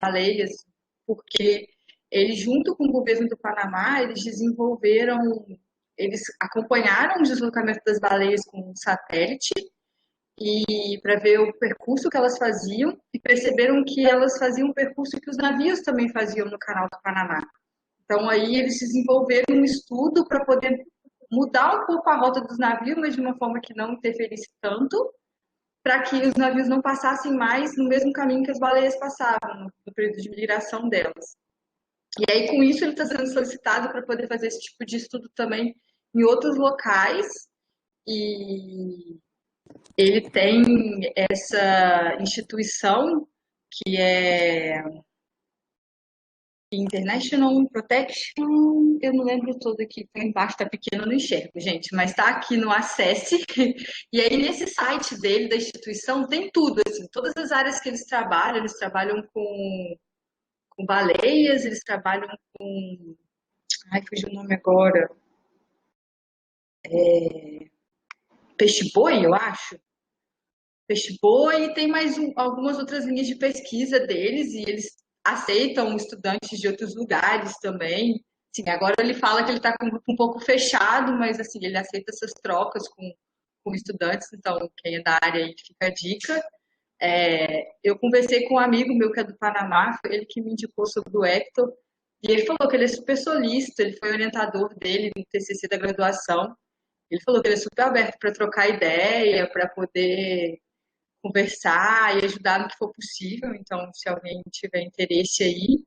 baleias, porque eles, junto com o governo do Panamá, eles acompanharam o deslocamento das baleias com um satélite e para ver o percurso que elas faziam e perceberam que elas faziam o percurso que os navios também faziam no Canal do Panamá. Então aí eles desenvolveram um estudo para poder mudar um pouco a rota dos navios, mas de uma forma que não interferisse tanto, para que os navios não passassem mais no mesmo caminho que as baleias passavam no período de migração delas. E aí, com isso, ele está sendo solicitado para poder fazer esse tipo de estudo também em outros locais. E ele tem essa instituição que é International Protection, eu não lembro todo aqui, tá embaixo, tá pequeno, eu não enxergo, gente, mas tá aqui no Acesse, e aí nesse site dele, da instituição, tem tudo, assim, todas as áreas que eles trabalham com baleias, eles trabalham com, ai, fugiu o nome agora, peixe-boi, eu acho, peixe-boi, e tem mais algumas outras linhas de pesquisa deles, e eles aceitam estudantes de outros lugares também. Sim, agora ele fala que ele está com um grupo um pouco fechado, mas assim, ele aceita essas trocas com estudantes, então quem é da área aí fica a dica. Eu conversei com um amigo meu que é do Panamá, foi ele que me indicou sobre o Hector, e ele falou que ele é super solícito, ele foi orientador dele no TCC da graduação. Ele falou que ele é super aberto para trocar ideia, para poder conversar e ajudar no que for possível. Então, se alguém tiver interesse aí.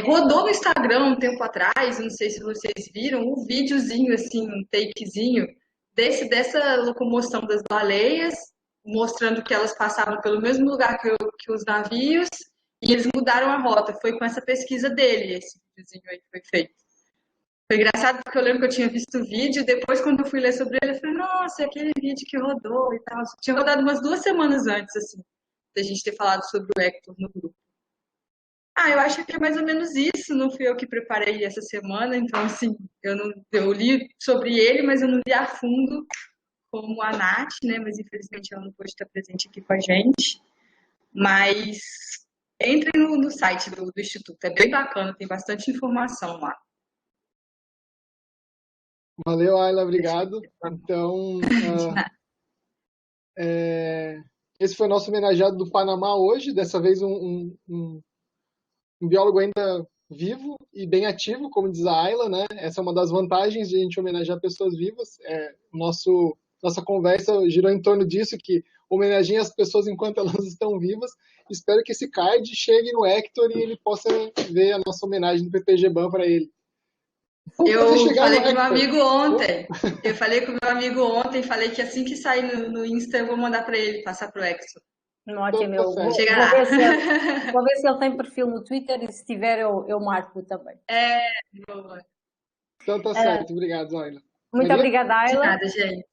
Rodou no Instagram um tempo atrás, não sei se vocês viram, um videozinho, assim, um takezinho, dessa locomoção das baleias, mostrando que elas passavam pelo mesmo lugar que os navios, e eles mudaram a rota. Foi com essa pesquisa dele, esse videozinho aí que foi feito. Foi engraçado porque eu lembro que eu tinha visto o vídeo, e depois quando eu fui ler sobre ele, eu falei, nossa, é aquele vídeo que rodou e tal. Tinha rodado umas 2 semanas antes, assim, da gente ter falado sobre o Hector no grupo. Eu acho que é mais ou menos isso. Não fui eu que preparei essa semana, então assim, eu li sobre ele, mas eu não li a fundo como a Nath, né? Mas infelizmente ela não pôde estar presente aqui com a gente. Mas entrem no site do Instituto, é bem bacana, tem bastante informação lá. Valeu, Ayla, obrigado. Então, esse foi o nosso homenageado do Panamá hoje, dessa vez um biólogo ainda vivo e bem ativo, como diz a Ayla, né? Essa é uma das vantagens de a gente homenagear pessoas vivas. Nossa conversa girou em torno disso, que homenageiem as pessoas enquanto elas estão vivas. Espero que esse card chegue no Hector e ele possa ver a nossa homenagem do PPG-BAN para ele. Eu falei com meu amigo ontem. Eu falei com meu amigo ontem, falei que assim que sair no Insta eu vou mandar para ele, passar pro Exo. Ótimo, eu vou ver se ele tem perfil no Twitter e se tiver eu marco também. Boa. Então tá certo, obrigado, Ayla. Muito obrigada, Ayla. De nada, gente.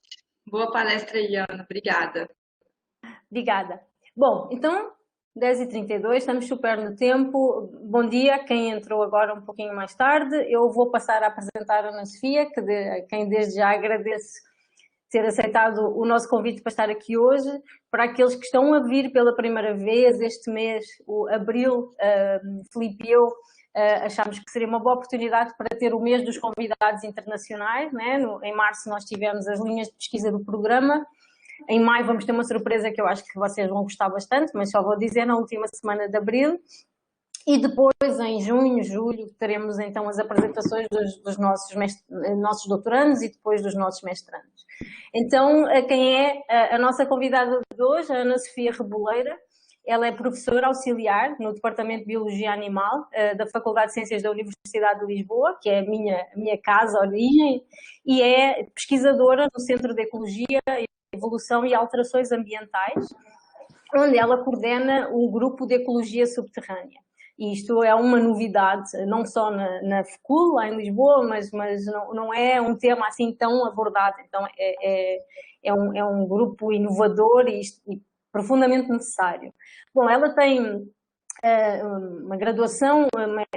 Boa palestra aí, Ana. Obrigada. Obrigada. Bom, então, 10h32, estamos super no tempo. Bom dia, quem entrou agora um pouquinho mais tarde. Eu vou passar a apresentar a Ana Sofia, quem desde já agradeço ter aceitado o nosso convite para estar aqui hoje. Para aqueles que estão a vir pela primeira vez este mês, o abril, Filipe e eu, achámos que seria uma boa oportunidade para ter o mês dos convidados internacionais, né? Em março nós tivemos as linhas de pesquisa do programa. Em maio vamos ter uma surpresa que eu acho que vocês vão gostar bastante, mas só vou dizer na última semana de abril. E depois, em junho, julho, teremos então as apresentações dos nossos doutorandos e depois dos nossos mestrandos. Então, quem é a nossa convidada de hoje, a Ana Sofia Reboleira. Ela é professora auxiliar no Departamento de Biologia Animal da Faculdade de Ciências da Universidade de Lisboa, que é a minha casa, origem, e é pesquisadora no Centro de Ecologia, Evolução e Alterações Ambientais, onde ela coordena um grupo de ecologia subterrânea. E isto é uma novidade, não só na FECUL, lá em Lisboa, mas não é um tema assim tão abordado. Então é um grupo inovador e profundamente necessário. Bom, ela tem uma graduação,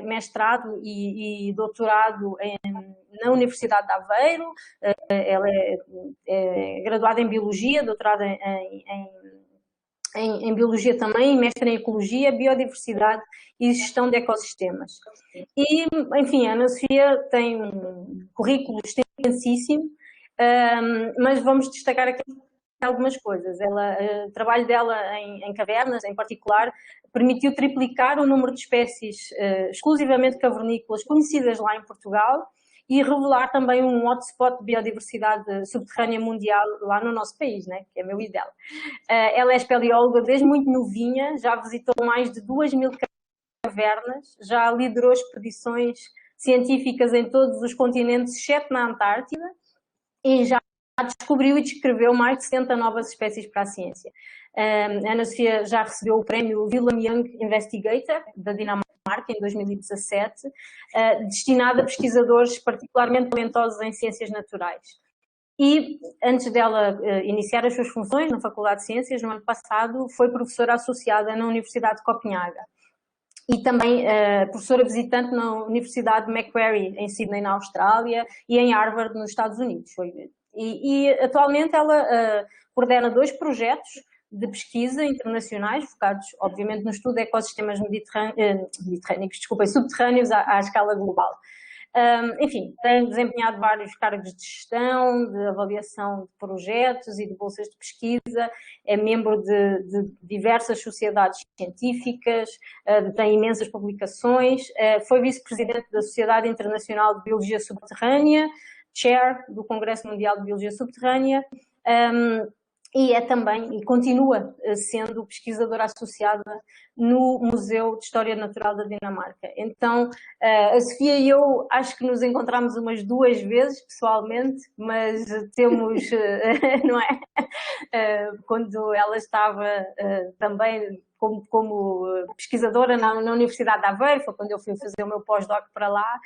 mestrado e doutorado na Universidade de Aveiro. Ela é graduada em Biologia, doutorada em em biologia também, mestre em ecologia, biodiversidade e gestão de ecossistemas. E, enfim, a Ana Sofia tem um currículo extensíssimo, mas vamos destacar aqui algumas coisas. O trabalho dela em cavernas, em particular, permitiu triplicar o número de espécies exclusivamente cavernícolas conhecidas lá em Portugal e revelar também um hotspot de biodiversidade subterrânea mundial lá no nosso país, né, que é meu e dela. Ela é espeleóloga desde muito novinha, já visitou mais de 2.000 cavernas, já liderou expedições científicas em todos os continentes, exceto na Antártida, e já descobriu e descreveu mais de 70 novas espécies para a ciência. A Ana Sofia já recebeu o prémio William Young Investigator, da Dinamarca, em 2017, destinado a pesquisadores particularmente talentosos em ciências naturais. E, antes dela iniciar as suas funções na Faculdade de Ciências, no ano passado, foi professora associada na Universidade de Copenhaga. E também professora visitante na Universidade de Macquarie, em Sydney, na Austrália, e em Harvard, nos Estados Unidos. E atualmente ela coordena 2 projetos de pesquisa internacionais, focados, obviamente, no estudo de ecossistemas subterrâneos à escala global. Enfim, tem desempenhado vários cargos de gestão, de avaliação de projetos e de bolsas de pesquisa, é membro de diversas sociedades científicas, tem imensas publicações, foi vice-presidente da Sociedade Internacional de Biologia Subterrânea, chair do Congresso Mundial de Biologia Subterrânea, e é também, e continua sendo pesquisadora associada no Museu de História Natural da Dinamarca. Então, a Sofia e eu acho que nos encontramos umas 2 vezes, pessoalmente, mas temos, não é? Quando ela estava também como pesquisadora na Universidade de Aveiro, foi quando eu fui fazer o meu pós-doc para lá,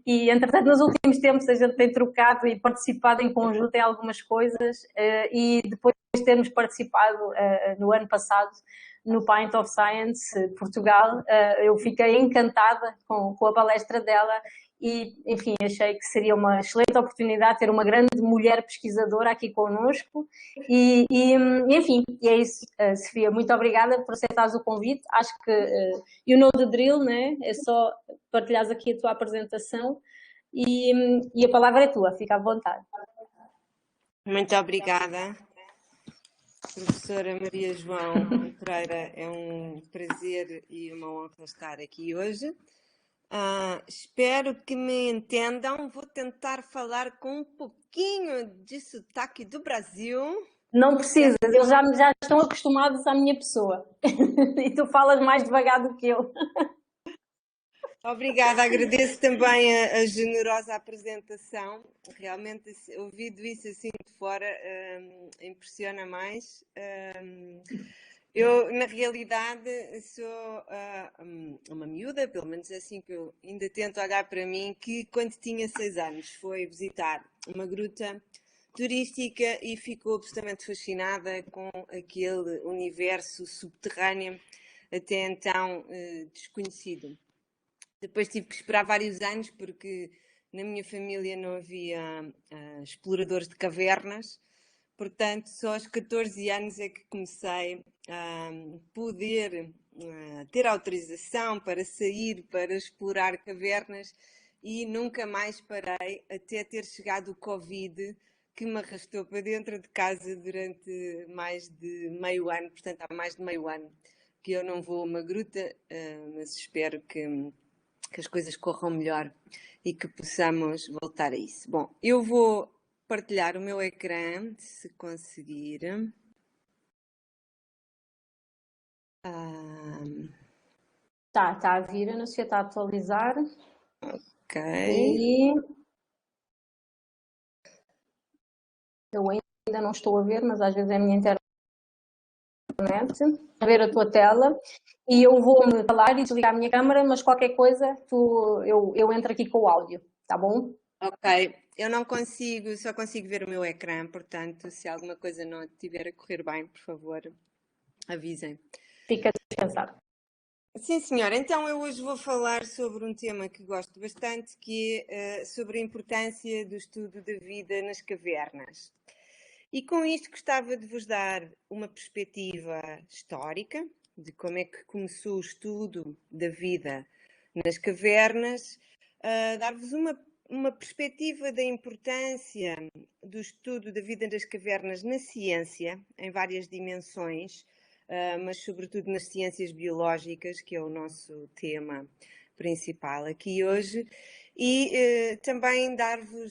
e entretanto nos últimos tempos a gente tem trocado e participado em conjunto em algumas coisas, e depois de termos participado no ano passado no Pint of Science Portugal, eu fiquei encantada com a palestra dela e, enfim, achei que seria uma excelente oportunidade ter uma grande mulher pesquisadora aqui connosco e enfim, e é isso, Sofia, muito obrigada por aceitares o convite. Acho que you know the drill, né? É só partilhares aqui a tua apresentação e a palavra é tua, fica à vontade. Muito obrigada, professora Maria João Pereira. É um prazer e uma honra estar aqui hoje. Espero que me entendam. Vou tentar falar com um pouquinho de sotaque do Brasil. Não precisas, eles já estão acostumados à minha pessoa. E tu falas mais devagar do que eu. Obrigada, agradeço também a generosa apresentação. Realmente, ouvido isso assim de fora, impressiona mais. Eu, na realidade, sou uma miúda, pelo menos é assim que eu ainda tento olhar para mim, que quando tinha 6 anos foi visitar uma gruta turística e ficou absolutamente fascinada com aquele universo subterrâneo até então desconhecido. Depois tive que esperar vários anos porque na minha família não havia exploradores de cavernas. Portanto, só aos 14 anos é que comecei a poder ter autorização para sair, para explorar cavernas e nunca mais parei até ter chegado o Covid, que me arrastou para dentro de casa durante mais de meio ano. Portanto, há mais de meio ano que eu não vou a uma gruta, mas espero que as coisas corram melhor e que possamos voltar a isso. Bom, eu vou partilhar o meu ecrã, se conseguir. Tá a vir, a Ana Sofia está a atualizar. Ok. E eu ainda não estou a ver, mas às vezes é a minha internet. A ver a tua tela e eu vou-me falar e desligar a minha câmera, mas qualquer coisa eu entro aqui com o áudio, tá bom? Ok, eu não consigo, só consigo ver o meu ecrã, portanto, se alguma coisa não estiver a correr bem, por favor, avisem. Fica descansado. Sim, senhora. Então eu hoje vou falar sobre um tema que gosto bastante, que é sobre a importância do estudo da vida nas cavernas. E com isto gostava de vos dar uma perspectiva histórica de como é que começou o estudo da vida nas cavernas, dar-vos uma perspectiva da importância do estudo da vida das cavernas na ciência, em várias dimensões, mas sobretudo nas ciências biológicas, que é o nosso tema principal aqui hoje, e também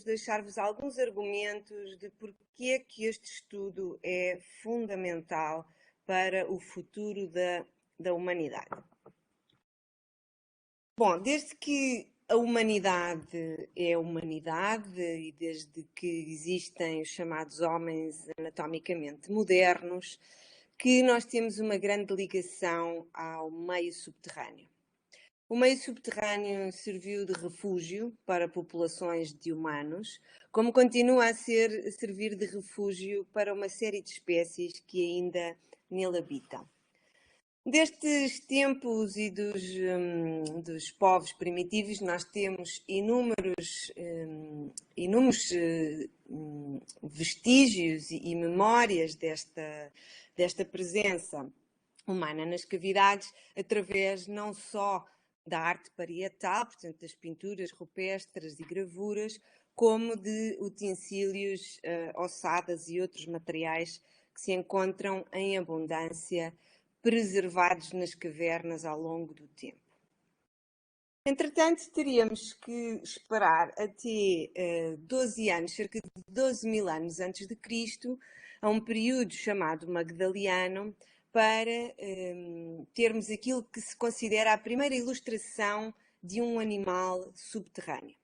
deixar-vos alguns argumentos de porque é que este estudo é fundamental para o futuro da humanidade. Bom, desde que a humanidade é humanidade e desde que existem os chamados homens anatomicamente modernos, que nós temos uma grande ligação ao meio subterrâneo. O meio subterrâneo serviu de refúgio para populações de humanos, como continua a servir de refúgio para uma série de espécies que ainda nele habitam. Destes tempos e dos povos primitivos, nós temos inúmeros vestígios e memórias desta presença humana nas cavidades, através não só da arte parietal, portanto das pinturas rupestres e gravuras, como de utensílios, ossadas e outros materiais que se encontram em abundância, preservados nas cavernas ao longo do tempo. Entretanto, teríamos que esperar até 12 anos, cerca de 12.000 anos antes de Cristo, a um período chamado Magdaliano, para termos aquilo que se considera a primeira ilustração de um animal subterrâneo.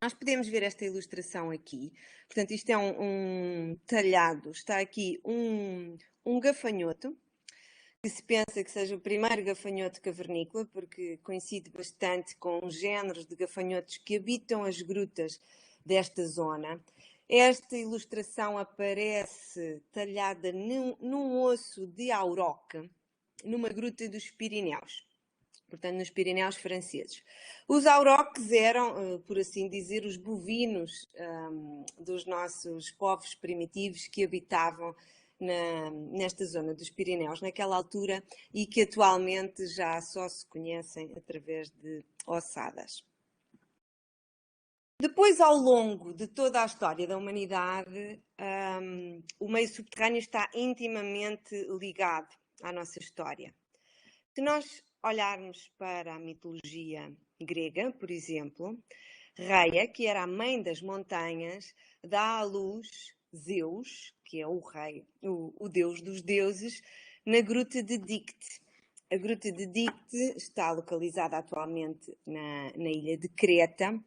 Nós podemos ver esta ilustração aqui. Portanto, isto é um talhado. Está aqui um gafanhoto, que se pensa que seja o primeiro gafanhoto cavernícola, porque coincide bastante com os géneros de gafanhotos que habitam as grutas desta zona. Esta ilustração aparece talhada num osso de auroque, numa gruta dos Pirineus, portanto nos Pirineus franceses. Os auroques eram, por assim dizer, os bovinos dos nossos povos primitivos que habitavam nesta zona dos Pirineus, naquela altura, e que atualmente já só se conhecem através de ossadas. Depois, ao longo de toda a história da humanidade, o meio subterrâneo está intimamente ligado à nossa história. Se nós olharmos para a mitologia grega, por exemplo, Reia, que era a mãe das montanhas, dá à luz Zeus, que é o rei, o deus dos deuses, na gruta de Dicte. A gruta de Dicte está localizada atualmente na ilha de Creta,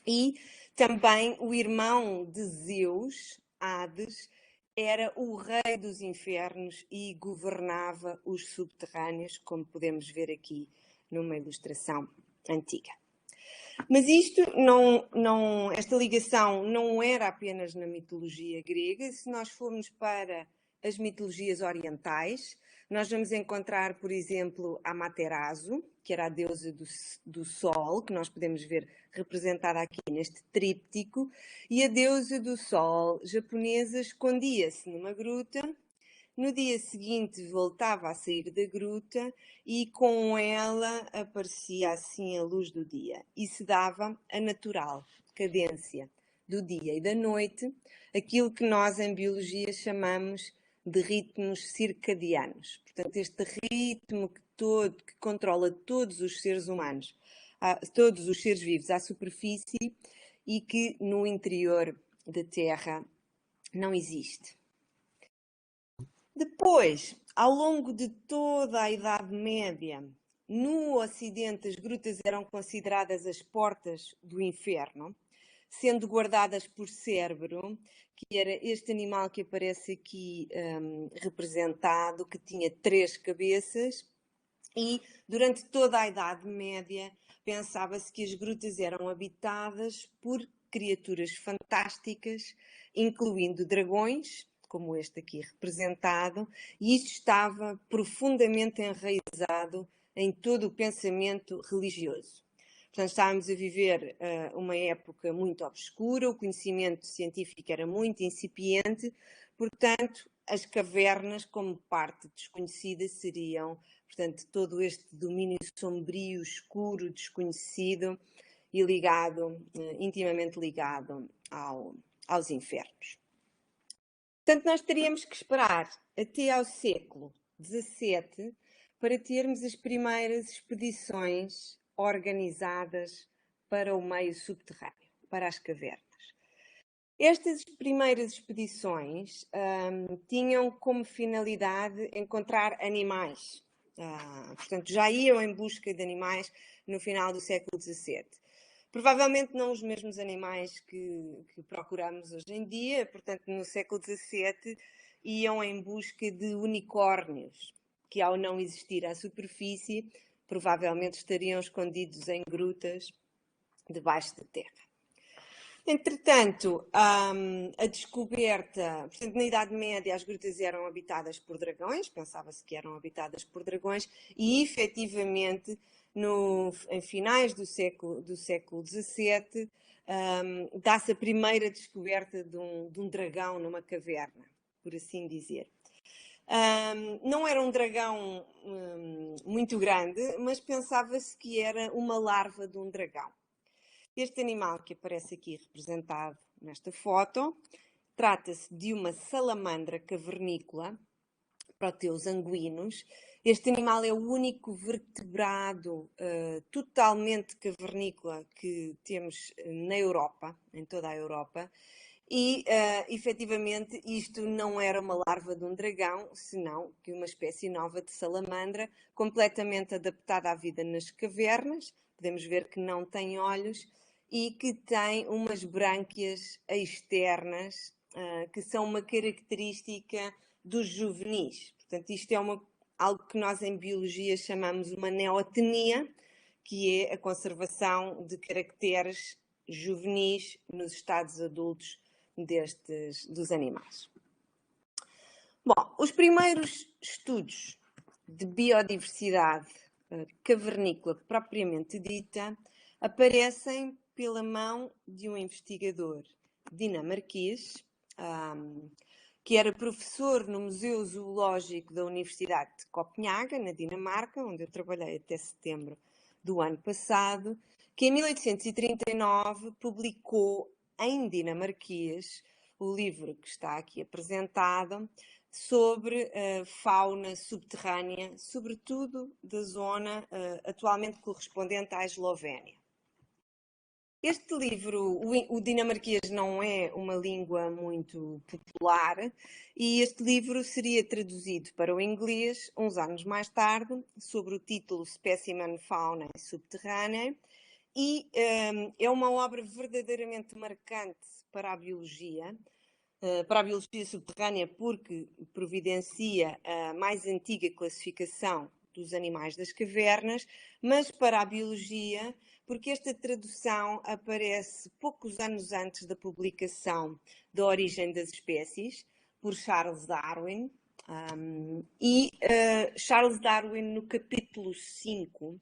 e também o irmão de Zeus, Hades, era o rei dos infernos e governava os subterrâneos, como podemos ver aqui numa ilustração antiga. Mas esta ligação não era apenas na mitologia grega. Se nós formos para as mitologias orientais, nós vamos encontrar, por exemplo, Amaterasu, que era a deusa do sol, que nós podemos ver representada aqui neste tríptico, e a deusa do sol japonesa escondia-se numa gruta. No dia seguinte voltava a sair da gruta e com ela aparecia assim a luz do dia. E se dava a natural cadência do dia e da noite, aquilo que nós em biologia chamamos de ritmos circadianos. Portanto, este ritmo que controla todos os seres humanos, todos os seres vivos à superfície e que no interior da Terra não existe. Depois, ao longo de toda a Idade Média, no Ocidente as grutas eram consideradas as portas do inferno, sendo guardadas por Cérbero, que era este animal que aparece aqui representado, que tinha 3 cabeças, e durante toda a Idade Média pensava-se que as grutas eram habitadas por criaturas fantásticas, incluindo dragões, como este aqui representado, e isto estava profundamente enraizado em todo o pensamento religioso. Portanto, estávamos a viver uma época muito obscura, o conhecimento científico era muito incipiente, portanto, as cavernas, como parte desconhecida, seriam, portanto, todo este domínio sombrio, escuro, desconhecido e ligado, intimamente ligado aos infernos. Portanto, nós teríamos que esperar até ao século XVII para termos as primeiras expedições organizadas para o meio subterrâneo, para as cavernas. Estas primeiras expedições tinham como finalidade encontrar animais. Portanto, já iam em busca de animais no final do século XVII. Provavelmente não os mesmos animais que procuramos hoje em dia, portanto, no século XVII iam em busca de unicórnios, que ao não existir à superfície, provavelmente estariam escondidos em grutas debaixo da terra. Entretanto, a descoberta, portanto, na Idade Média as grutas eram habitadas por dragões, pensava-se que eram habitadas por dragões, e efetivamente, em finais do século XVII, dá-se a primeira descoberta de um dragão numa caverna, por assim dizer. Não era um dragão muito grande, mas pensava-se que era uma larva de um dragão. Este animal que aparece aqui representado nesta foto, trata-se de uma salamandra cavernícola, Proteus anguinus. Este animal é o único vertebrado totalmente cavernícola que temos na Europa, em toda a Europa, e efetivamente isto não era uma larva de um dragão, senão que uma espécie nova de salamandra, completamente adaptada à vida nas cavernas. Podemos ver que não tem olhos e que tem umas brânquias externas, que são uma característica dos juvenis. Portanto, isto é algo que nós em biologia chamamos uma neotenia, que é a conservação de caracteres juvenis nos estados adultos dos animais. Bom, os primeiros estudos de biodiversidade cavernícola propriamente dita aparecem pela mão de um investigador dinamarquês, que era professor no Museu Zoológico da Universidade de Copenhaga, na Dinamarca, onde eu trabalhei até setembro do ano passado, que em 1839 publicou em dinamarquês o livro que está aqui apresentado sobre fauna subterrânea, sobretudo da zona atualmente correspondente à Eslovénia. Este livro, o dinamarquês não é uma língua muito popular e este livro seria traduzido para o inglês uns anos mais tarde, sob o título Specimen Fauna Subterrânea, e é uma obra verdadeiramente marcante para a biologia subterrânea, porque providencia a mais antiga classificação dos animais das cavernas, mas para a biologia, porque esta tradução aparece poucos anos antes da publicação da Origem das Espécies, por Charles Darwin, Charles Darwin, no capítulo 5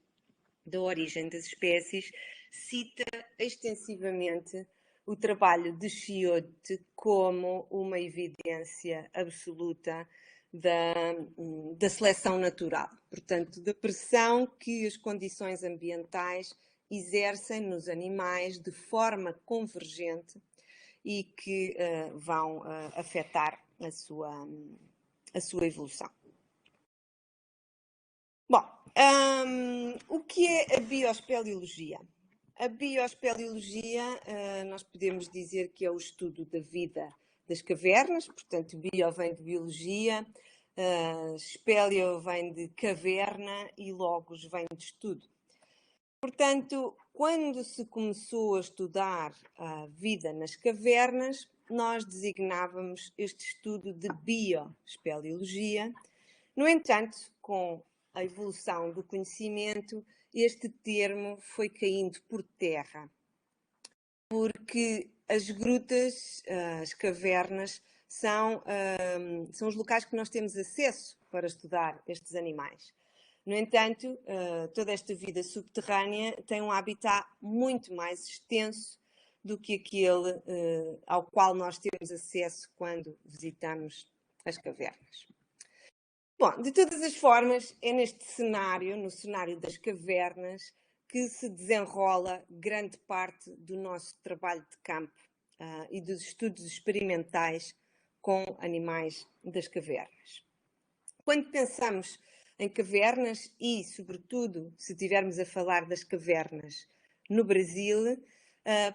da Origem das Espécies, cita extensivamente o trabalho de Chiotte como uma evidência absoluta da seleção natural, portanto, da pressão que as condições ambientais exercem nos animais de forma convergente e que vão afetar a sua evolução. Bom, o que é a biospeleologia? A biospeleologia, nós podemos dizer que é o estudo da vida das cavernas, portanto, bio vem de biologia, speleo vem de caverna e logos vem de estudo. Portanto, quando se começou a estudar a vida nas cavernas, nós designávamos este estudo de biospeleologia. No entanto, com a evolução do conhecimento, este termo foi caindo por terra, porque as grutas, as cavernas, são os locais que nós temos acesso para estudar estes animais. No entanto, toda esta vida subterrânea tem um habitat muito mais extenso do que aquele ao qual nós temos acesso quando visitamos as cavernas. Bom, de todas as formas, é neste cenário, no cenário das cavernas, que se desenrola grande parte do nosso trabalho de campo e dos estudos experimentais com animais das cavernas. Quando pensamos em cavernas e, sobretudo, se estivermos a falar das cavernas no Brasil,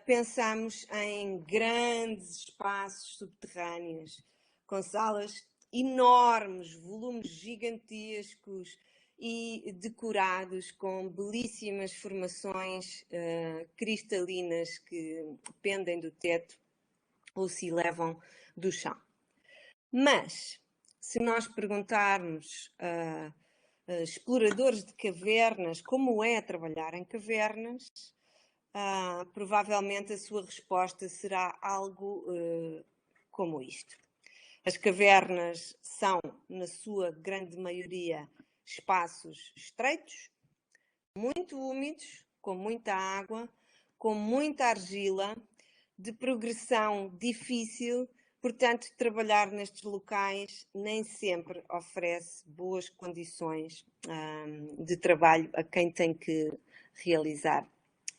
pensamos em grandes espaços subterrâneos, com salas enormes, volumes gigantescos e decorados com belíssimas formações cristalinas que pendem do teto ou se elevam do chão. Mas, se nós perguntarmos a exploradores de cavernas como é trabalhar em cavernas, provavelmente a sua resposta será algo como isto. As cavernas são, na sua grande maioria, espaços estreitos, muito úmidos, com muita água, com muita argila, de progressão difícil. Portanto, trabalhar nestes locais nem sempre oferece boas condições de trabalho a quem tem que realizar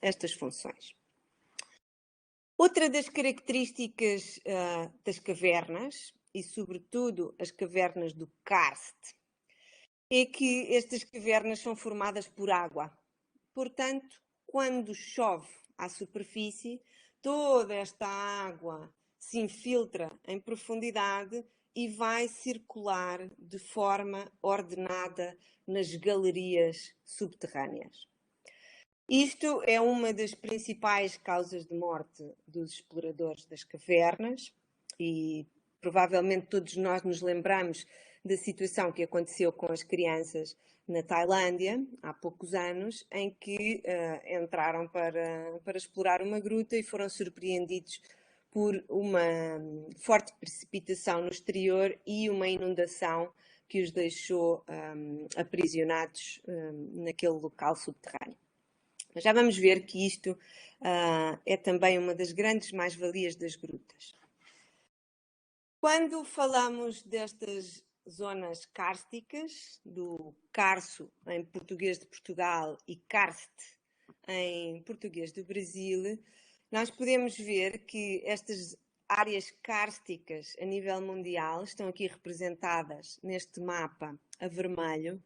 estas funções. Outra das características das cavernas, e sobretudo as cavernas do karst, é que estas cavernas são formadas por água. Portanto, quando chove à superfície, toda esta água se infiltra em profundidade e vai circular de forma ordenada nas galerias subterrâneas. Isto é uma das principais causas de morte dos exploradores das cavernas e provavelmente todos nós nos lembramos da situação que aconteceu com as crianças na Tailândia, há poucos anos, em que entraram para explorar uma gruta e foram surpreendidos por uma forte precipitação no exterior e uma inundação que os deixou aprisionados naquele local subterrâneo. Mas já vamos ver que isto é também uma das grandes mais-valias das grutas. Quando falamos destas zonas kársticas, do Carso em português de Portugal e Karst em português do Brasil, nós podemos ver que estas áreas kársticas a nível mundial, estão aqui representadas neste mapa a vermelho,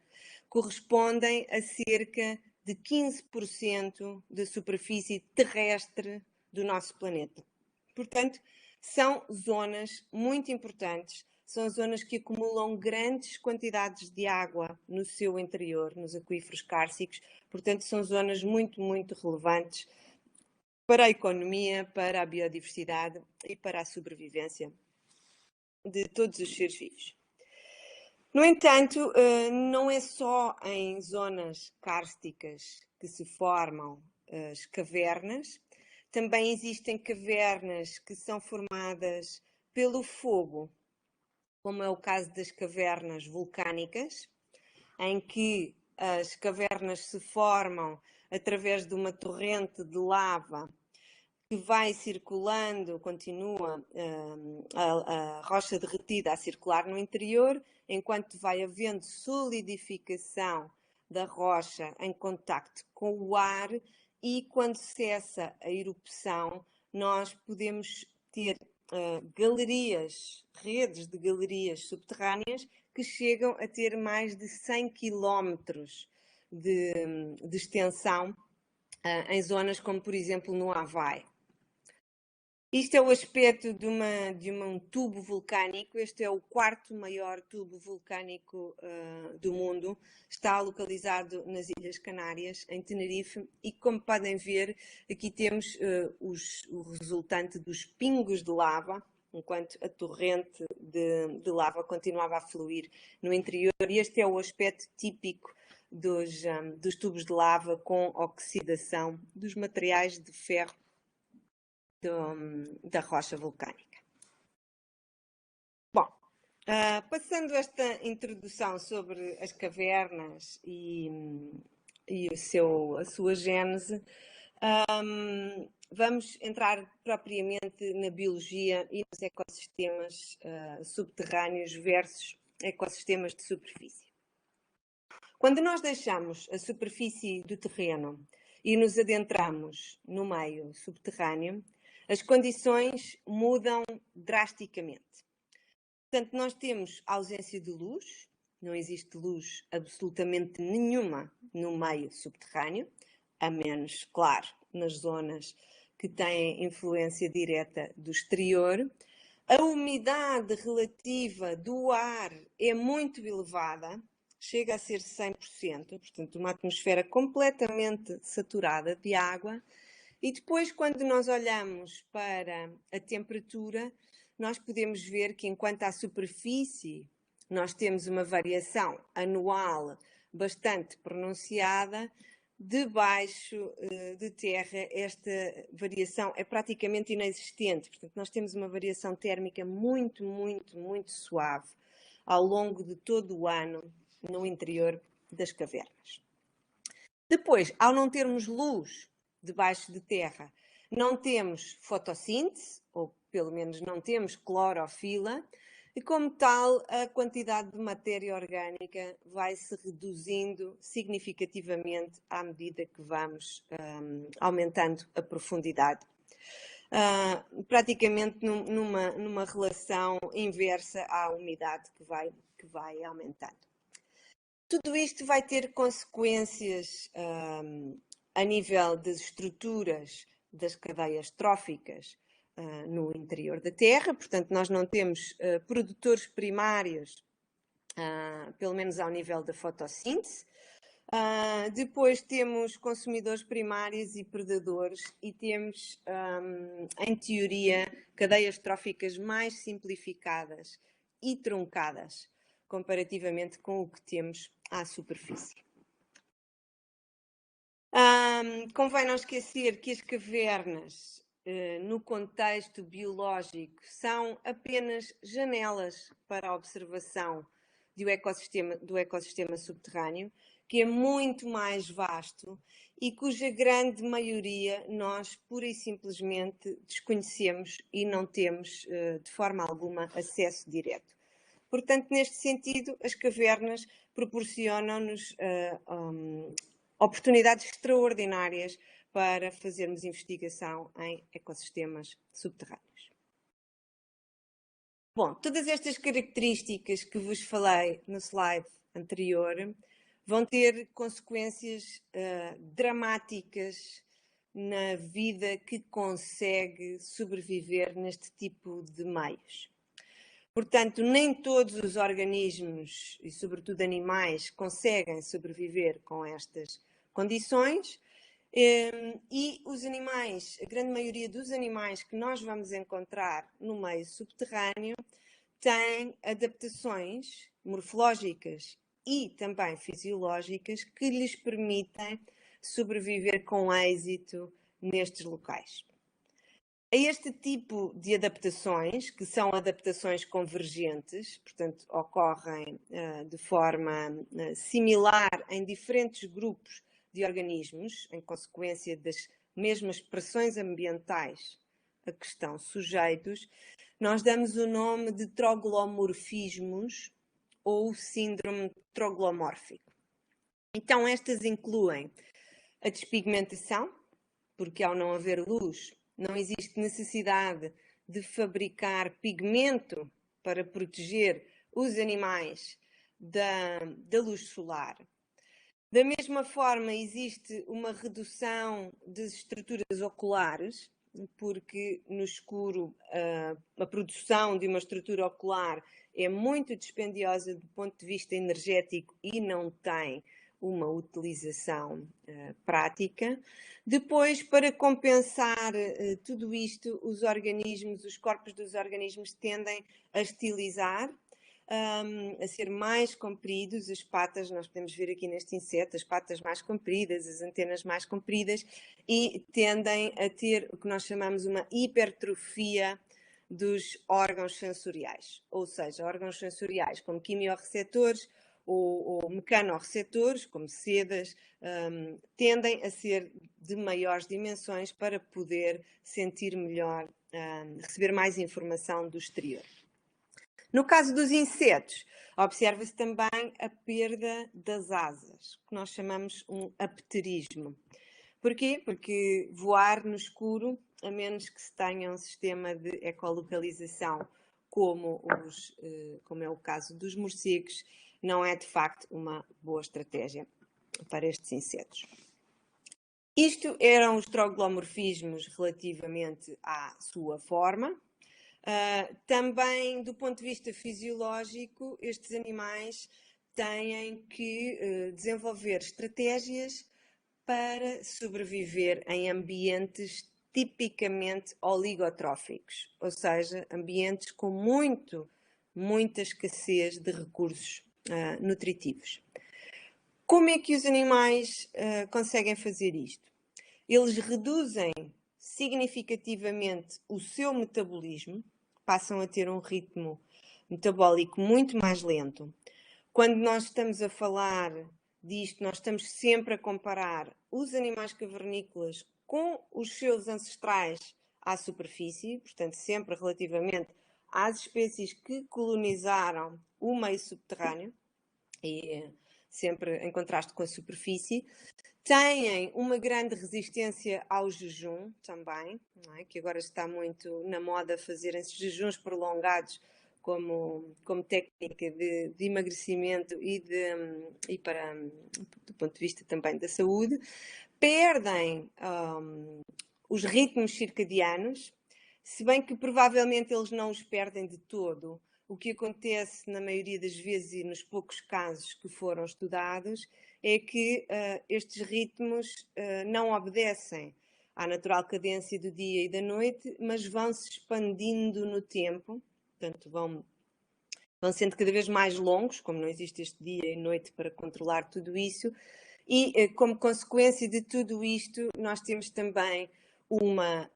correspondem a cerca de 15% da superfície terrestre do nosso planeta. Portanto, são zonas muito importantes, são zonas que acumulam grandes quantidades de água no seu interior, nos aquíferos kársticos, portanto são zonas muito, muito relevantes para a economia, para a biodiversidade e para a sobrevivência de todos os seres vivos. No entanto, não é só em zonas kársticas que se formam as cavernas, também existem cavernas que são formadas pelo fogo, como é o caso das cavernas vulcânicas, em que as cavernas se formam através de uma torrente de lava que vai circulando, continua a rocha derretida a circular no interior, enquanto vai havendo solidificação da rocha em contacto com o ar, e quando cessa a erupção, nós podemos ter galerias, redes de galerias subterrâneas que chegam a ter mais de 100 quilómetros de extensão em zonas como, por exemplo, no Havaí. Isto é o aspecto de um tubo vulcânico. Este é o quarto maior tubo vulcânico do mundo. Está localizado nas Ilhas Canárias, em Tenerife, e como podem ver, aqui temos o resultante dos pingos de lava, enquanto a torrente de lava continuava a fluir no interior. E este é o aspecto típico dos tubos de lava com oxidação dos materiais de ferro da rocha vulcânica. Bom, Passando esta introdução sobre as cavernas e a sua gênese, vamos entrar propriamente na biologia e nos ecossistemas subterrâneos versus ecossistemas de superfície. Quando nós deixamos a superfície do terreno e nos adentramos no meio subterrâneo, as condições mudam drasticamente. Portanto, nós temos ausência de luz, não existe luz absolutamente nenhuma no meio subterrâneo, a menos, claro, nas zonas que têm influência direta do exterior. A umidade relativa do ar é muito elevada, chega a ser 100%, portanto, uma atmosfera completamente saturada de água. E depois, quando nós olhamos para a temperatura, nós podemos ver que, enquanto à superfície, nós temos uma variação anual bastante pronunciada, debaixo de terra esta variação é praticamente inexistente. Portanto, nós temos uma variação térmica muito, muito, muito suave ao longo de todo o ano no interior das cavernas. Depois, ao não termos luz debaixo de terra, não temos fotossíntese, ou pelo menos não temos clorofila, e como tal, a quantidade de matéria orgânica vai se reduzindo significativamente à medida que vamos aumentando a profundidade. Praticamente numa relação inversa à umidade que vai aumentando. Tudo isto vai ter consequências a nível das estruturas das cadeias tróficas no interior da Terra. Portanto, nós não temos produtores primários, pelo menos ao nível da fotossíntese. Depois temos consumidores primários e predadores e temos, em teoria, cadeias tróficas mais simplificadas e truncadas comparativamente com o que temos à superfície. Convém não esquecer que as cavernas, no contexto biológico, são apenas janelas para a observação do ecossistema subterrâneo, que é muito mais vasto e cuja grande maioria nós pura e simplesmente desconhecemos e não temos de forma alguma acesso direto. Portanto, neste sentido, as cavernas proporcionam-nos oportunidades extraordinárias para fazermos investigação em ecossistemas subterrâneos. Bom, todas estas características que vos falei no slide anterior vão ter consequências dramáticas na vida que consegue sobreviver neste tipo de meios. Portanto, nem todos os organismos, e sobretudo animais, conseguem sobreviver com estas condições. E os animais, a grande maioria dos animais que nós vamos encontrar no meio subterrâneo, têm adaptações morfológicas e também fisiológicas que lhes permitem sobreviver com êxito nestes locais. A este tipo de adaptações, que são adaptações convergentes, portanto, ocorrem de forma similar em diferentes grupos de organismos, em consequência das mesmas pressões ambientais a que estão sujeitos, nós damos o nome de troglomorfismos ou síndrome troglomórfico. Então, estas incluem a despigmentação, porque ao não haver luz, não existe necessidade de fabricar pigmento para proteger os animais da luz solar. Da mesma forma, existe uma redução das estruturas oculares, porque no escuro a produção de uma estrutura ocular é muito dispendiosa do ponto de vista energético e não tem uma utilização prática. Depois, para compensar tudo isto, os corpos dos organismos tendem a estilizar, a ser mais compridos, as patas, nós podemos ver aqui neste inseto, as patas mais compridas, as antenas mais compridas, e tendem a ter o que nós chamamos uma hipertrofia dos órgãos sensoriais, ou seja, órgãos sensoriais como quimiorreceptores ou mecanorreceptores, como sedas, tendem a ser de maiores dimensões para poder sentir melhor, receber mais informação do exterior. No caso dos insetos, observa-se também a perda das asas, que nós chamamos um apterismo. Porquê? Porque voar no escuro, a menos que se tenha um sistema de ecolocalização, como é o caso dos morcegos, não é de facto uma boa estratégia para estes insetos. Isto eram os troglomorfismos relativamente à sua forma. Também, do ponto de vista fisiológico, estes animais têm que desenvolver estratégias para sobreviver em ambientes tipicamente oligotróficos, ou seja, ambientes com muita escassez de recursos nutritivos. Como é que os animais conseguem fazer isto? Eles reduzem significativamente o seu metabolismo, passam a ter um ritmo metabólico muito mais lento. Quando nós estamos a falar disto, nós estamos sempre a comparar os animais cavernícolas com os seus ancestrais à superfície, portanto, sempre relativamente às espécies que colonizaram o meio subterrâneo, e sempre em contraste com a superfície. Têm uma grande resistência ao jejum também, não é? Que agora está muito na moda fazerem-se jejuns prolongados como técnica de emagrecimento e do ponto de vista também da saúde. Perdem os ritmos circadianos, se bem que provavelmente eles não os perdem de todo. O que acontece na maioria das vezes e nos poucos casos que foram estudados é que estes ritmos não obedecem à natural cadência do dia e da noite, mas vão se expandindo no tempo, portanto vão sendo cada vez mais longos, como não existe este dia e noite para controlar tudo isso, e como consequência de tudo isto nós temos também uma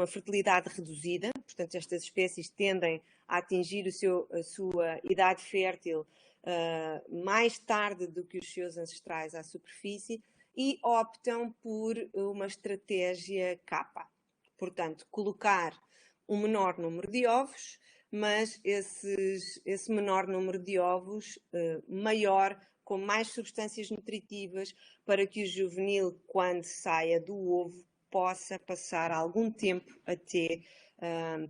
fertilidade reduzida, portanto estas espécies tendem a atingir a sua idade fértil mais tarde do que os seus ancestrais à superfície e optam por uma estratégia capa. Portanto, colocar um menor número de ovos, mas esse menor número de ovos maior, com mais substâncias nutritivas, para que o juvenil, quando saia do ovo, possa passar algum tempo até,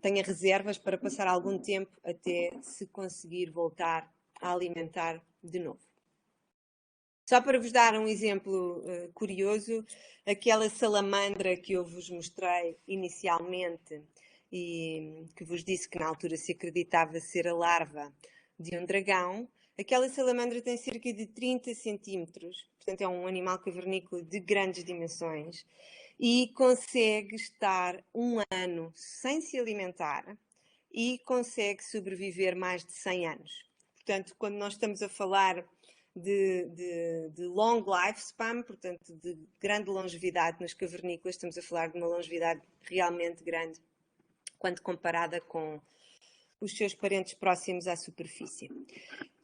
tenha reservas para passar algum tempo até se conseguir voltar a alimentar de novo. Só para vos dar um exemplo curioso, aquela salamandra que eu vos mostrei inicialmente e que vos disse que na altura se acreditava ser a larva de um dragão, aquela salamandra tem cerca de 30 centímetros, portanto é um animal cavernícola de grandes dimensões e consegue estar um ano sem se alimentar e consegue sobreviver mais de 100 anos. Portanto, quando nós estamos a falar de long lifespan, portanto de grande longevidade nos cavernícolas, estamos a falar de uma longevidade realmente grande quando comparada com os seus parentes próximos à superfície.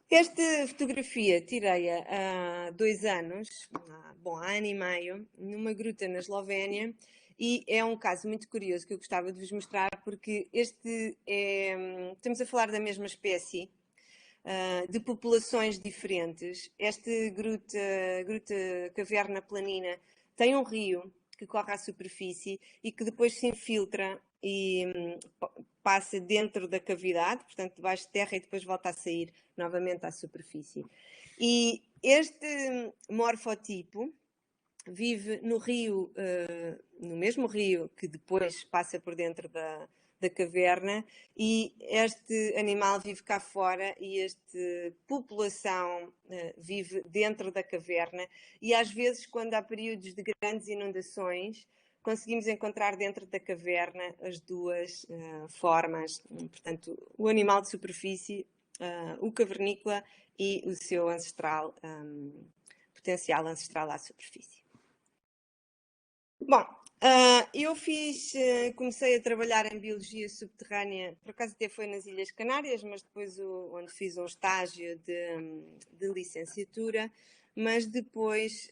Esta fotografia tirei-a há 2 anos, há ano e meio, numa gruta na Eslovénia, e é um caso muito curioso que eu gostava de vos mostrar, porque estamos a falar da mesma espécie, de populações diferentes. Esta gruta caverna planina tem um rio que corre à superfície e que depois se infiltra e passa dentro da cavidade, portanto debaixo de terra, e depois volta a sair novamente à superfície. E este morfotipo vive no rio, no mesmo rio que depois passa por dentro da caverna, e este animal vive cá fora e esta população vive dentro da caverna, e às vezes quando há períodos de grandes inundações conseguimos encontrar dentro da caverna as duas formas, portanto o animal de superfície, o cavernícola, e o seu ancestral, potencial ancestral à superfície. Bom, Comecei a trabalhar em biologia subterrânea, por acaso até foi nas Ilhas Canárias, mas depois onde fiz um estágio de licenciatura, mas depois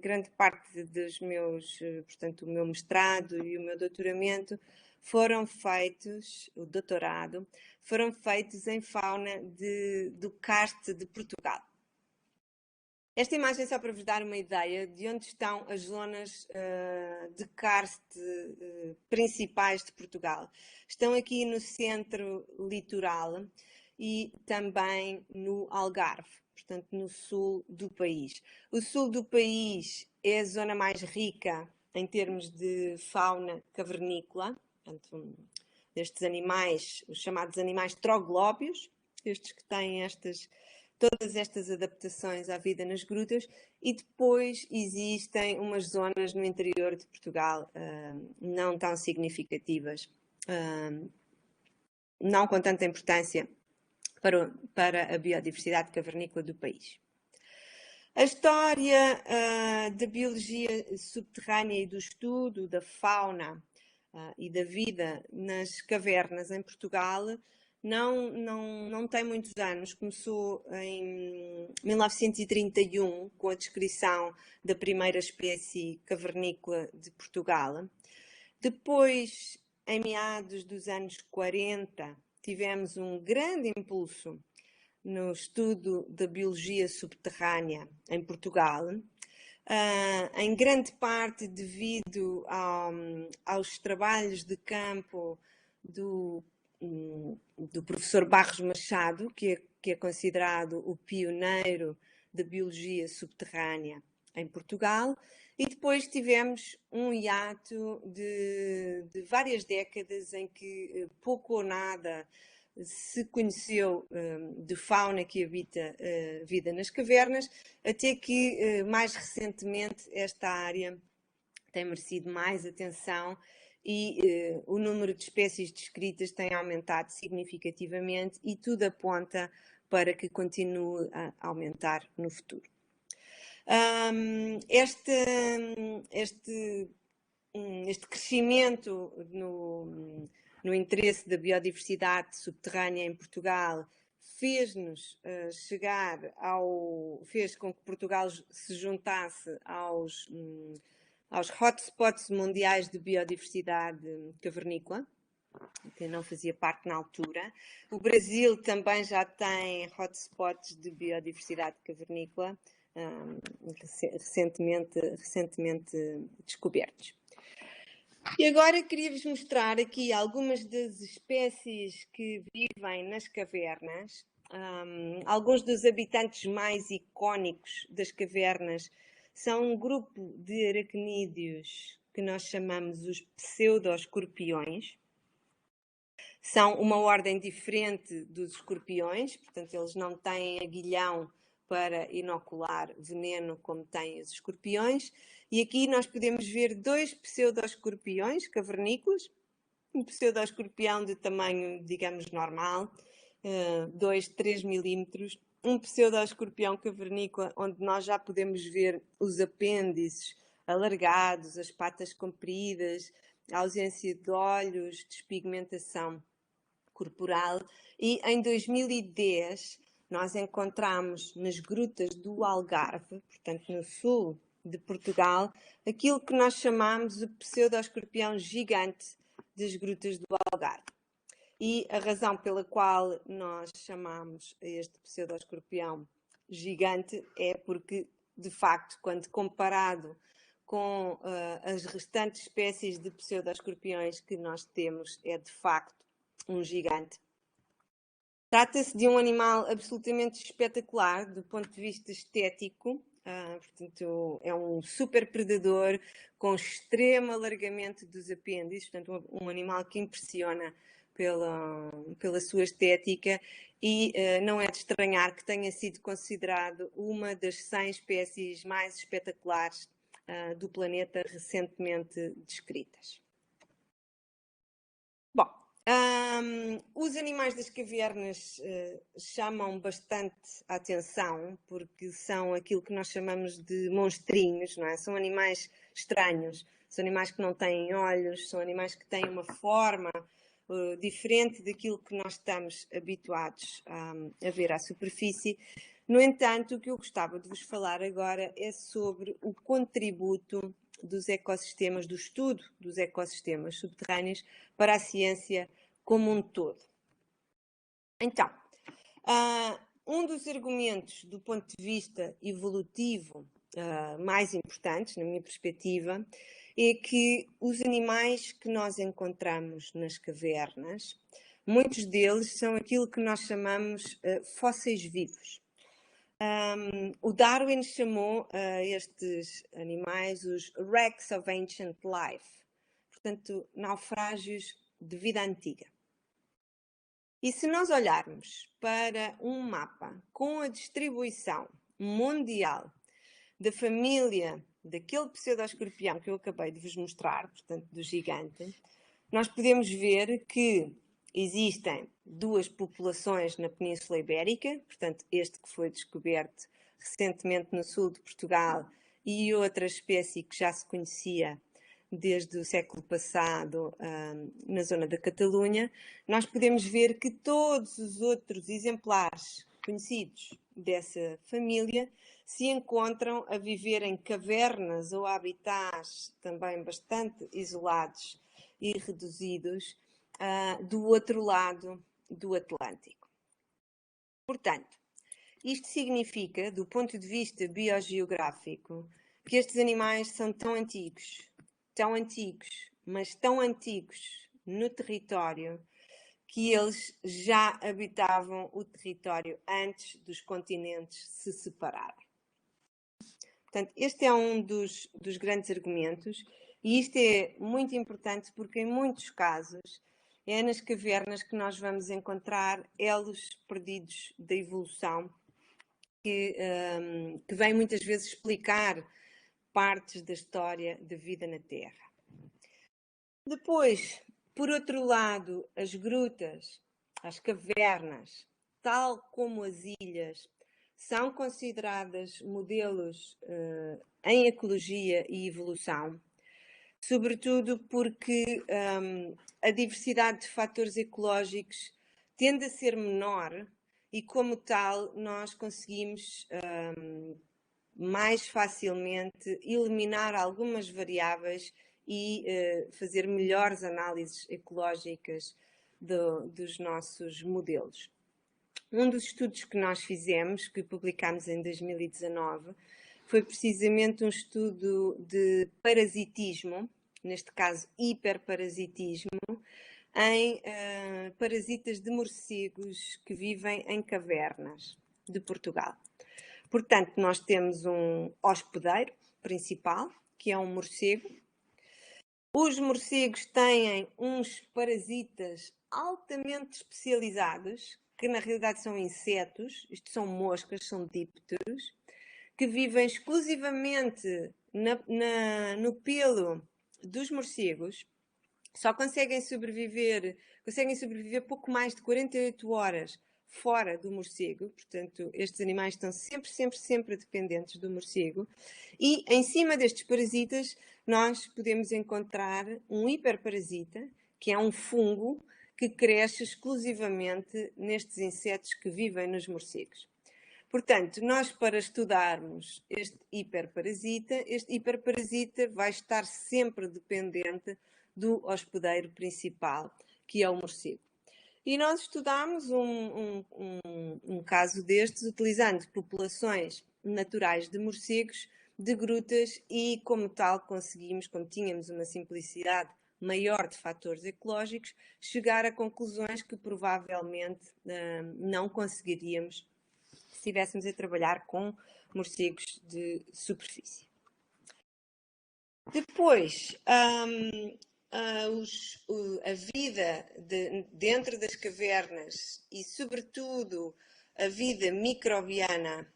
grande parte dos meus, portanto, o meu mestrado e o meu doutoramento foram feitos, o doutorado, foram feitos em fauna do karst de Portugal. Esta imagem é só para vos dar uma ideia de onde estão as zonas de karst principais de Portugal. Estão aqui no centro litoral e também no Algarve, portanto no sul do país. O sul do país é a zona mais rica em termos de fauna cavernícola, portanto, destes animais, os chamados animais troglóbios, estes que têm todas estas adaptações à vida nas grutas, e depois existem umas zonas no interior de Portugal não tão significativas, não com tanta importância para a biodiversidade cavernícola do país. A história da biologia subterrânea e do estudo da fauna e da vida nas cavernas em Portugal não tem muitos anos. Começou em 1931 com a descrição da primeira espécie cavernícola de Portugal. Depois, em meados dos anos 40, tivemos um grande impulso no estudo da biologia subterrânea em Portugal, em grande parte devido aos trabalhos de campo do professor Barros Machado, que é considerado o pioneiro da biologia subterrânea em Portugal, e depois tivemos um hiato de várias décadas em que pouco ou nada se conheceu de fauna que habita vida nas cavernas, até que mais recentemente esta área tem merecido mais atenção e o número de espécies descritas tem aumentado significativamente e tudo aponta para que continue a aumentar no futuro. Este crescimento no interesse da biodiversidade subterrânea em Portugal fez-nos fez com que Portugal se juntasse aos hotspots mundiais de biodiversidade cavernícola, que não fazia parte na altura. O Brasil também já tem hotspots de biodiversidade cavernícola recentemente descobertos. E agora queria-vos mostrar aqui algumas das espécies que vivem nas cavernas. Alguns dos habitantes mais icónicos das cavernas são um grupo de aracnídeos que nós chamamos os pseudoescorpiões. São uma ordem diferente dos escorpiões, portanto eles não têm aguilhão para inocular veneno como têm os escorpiões. E aqui nós podemos ver dois pseudoescorpiões cavernícolas, um pseudoescorpião de tamanho, digamos, normal, 2, 3 milímetros, um pseudoescorpião cavernícola onde nós já podemos ver os apêndices alargados, as patas compridas, a ausência de olhos, despigmentação corporal. E em 2010 nós encontramos nas grutas do Algarve, portanto no sul de Portugal, aquilo que nós chamamos o pseudoescorpião gigante das grutas do Algarve. E a razão pela qual nós chamamos este pseudoescorpião gigante é porque, de facto, quando comparado com as restantes espécies de pseudoescorpiões que nós temos, é de facto um gigante. Trata-se de um animal absolutamente espetacular do ponto de vista estético. Portanto, é um super predador com extremo alargamento dos apêndices, portanto, um animal que impressiona pela sua estética e não é de estranhar que tenha sido considerado uma das 100 espécies mais espetaculares do planeta recentemente descritas. Bom, Os animais das cavernas chamam bastante a atenção, porque são aquilo que nós chamamos de monstrinhos, não é? São animais estranhos, são animais que não têm olhos, são animais que têm uma forma diferente daquilo que nós estamos habituados a ver à superfície. No entanto, o que eu gostava de vos falar agora é sobre o contributo dos ecossistemas, do estudo dos ecossistemas subterrâneos para a ciência como um todo. Então, um dos argumentos do ponto de vista evolutivo mais importantes, na minha perspectiva, é que os animais que nós encontramos nas cavernas, muitos deles são aquilo que nós chamamos fósseis vivos. O Darwin chamou estes animais os wrecks of ancient life, portanto, naufrágios de vida antiga. E se nós olharmos para um mapa com a distribuição mundial da família daquele pseudo-escorpião que eu acabei de vos mostrar, portanto, do gigante, nós podemos ver que existem duas populações na Península Ibérica, portanto, este que foi descoberto recentemente no sul de Portugal e outra espécie que já se conhecia desde o século passado na zona da Catalunha. Nós podemos ver que todos os outros exemplares conhecidos dessa família se encontram a viver em cavernas ou habitats também bastante isolados e reduzidos do outro lado do Atlântico. Portanto, isto significa, do ponto de vista biogeográfico, que estes animais são tão antigos, mas tão antigos no território, que eles já habitavam o território antes dos continentes se separarem. Portanto, este é um dos grandes argumentos, e isto é muito importante porque, em muitos casos, é nas cavernas que nós vamos encontrar elos perdidos da evolução, que vem muitas vezes explicar partes da história da vida na Terra. Depois, por outro lado, as grutas, as cavernas, tal como as ilhas, são consideradas modelos em ecologia e evolução, sobretudo porque a diversidade de fatores ecológicos tende a ser menor e, como tal, nós conseguimos mais facilmente eliminar algumas variáveis e fazer melhores análises ecológicas dos nossos modelos. Um dos estudos que nós fizemos, que publicámos em 2019, foi precisamente um estudo de parasitismo, neste caso hiperparasitismo, em parasitas de morcegos que vivem em cavernas de Portugal. Portanto, nós temos um hospedeiro principal, que é um morcego. Os morcegos têm uns parasitas altamente especializados, que na realidade são insetos, isto são moscas, são dípteros, que vivem exclusivamente no pelo dos morcegos, só conseguem sobreviver pouco mais de 48 horas fora do morcego, portanto, estes animais estão sempre dependentes do morcego, e em cima destes parasitas nós podemos encontrar um hiperparasita, que é um fungo que cresce exclusivamente nestes insetos que vivem nos morcegos. Portanto, nós para estudarmos este hiperparasita vai estar sempre dependente do hospedeiro principal, que é o morcego. E nós estudámos um caso destes utilizando populações naturais de morcegos de grutas e, como tal, conseguimos, como tínhamos uma simplicidade maior de fatores ecológicos, chegar a conclusões que provavelmente não conseguiríamos se estivéssemos a trabalhar com morcegos de superfície. Depois, a vida dentro das cavernas e, sobretudo, a vida microbiana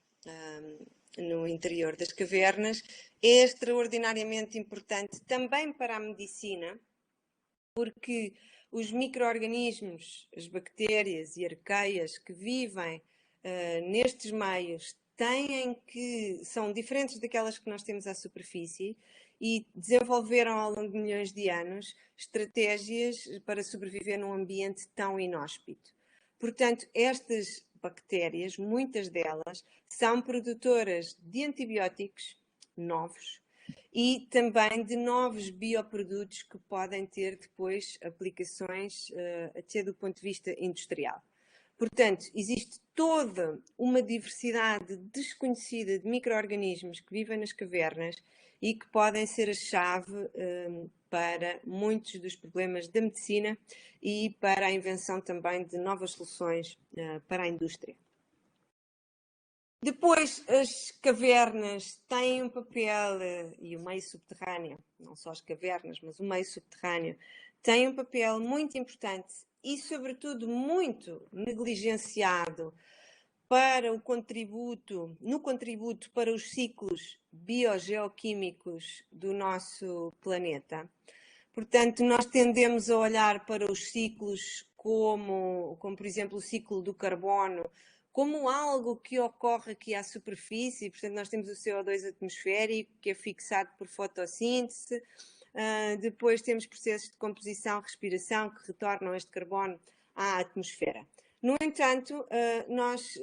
no interior das cavernas é extraordinariamente importante também para a medicina, porque os micro-organismos, as bactérias e arqueias que vivem nestes meios são diferentes daquelas que nós temos à superfície e desenvolveram ao longo de milhões de anos estratégias para sobreviver num ambiente tão inóspito. Portanto, estas bactérias, muitas delas, são produtoras de antibióticos novos e também de novos bioprodutos que podem ter depois aplicações até do ponto de vista industrial. Portanto, existe toda uma diversidade desconhecida de micro-organismos que vivem nas cavernas e que podem ser a chave para muitos dos problemas da medicina e para a invenção também de novas soluções para a indústria. Depois, as cavernas têm um papel, e o meio subterrâneo, não só as cavernas, mas o meio subterrâneo, tem um papel muito importante e, sobretudo, muito negligenciado para no contributo para os ciclos biogeoquímicos do nosso planeta. Portanto, nós tendemos a olhar para os ciclos como por exemplo, o ciclo do carbono, como algo que ocorre aqui à superfície. Portanto, nós temos o CO2 atmosférico, que é fixado por fotossíntese. Depois temos processos de composição, respiração, que retornam este carbono à atmosfera. No entanto,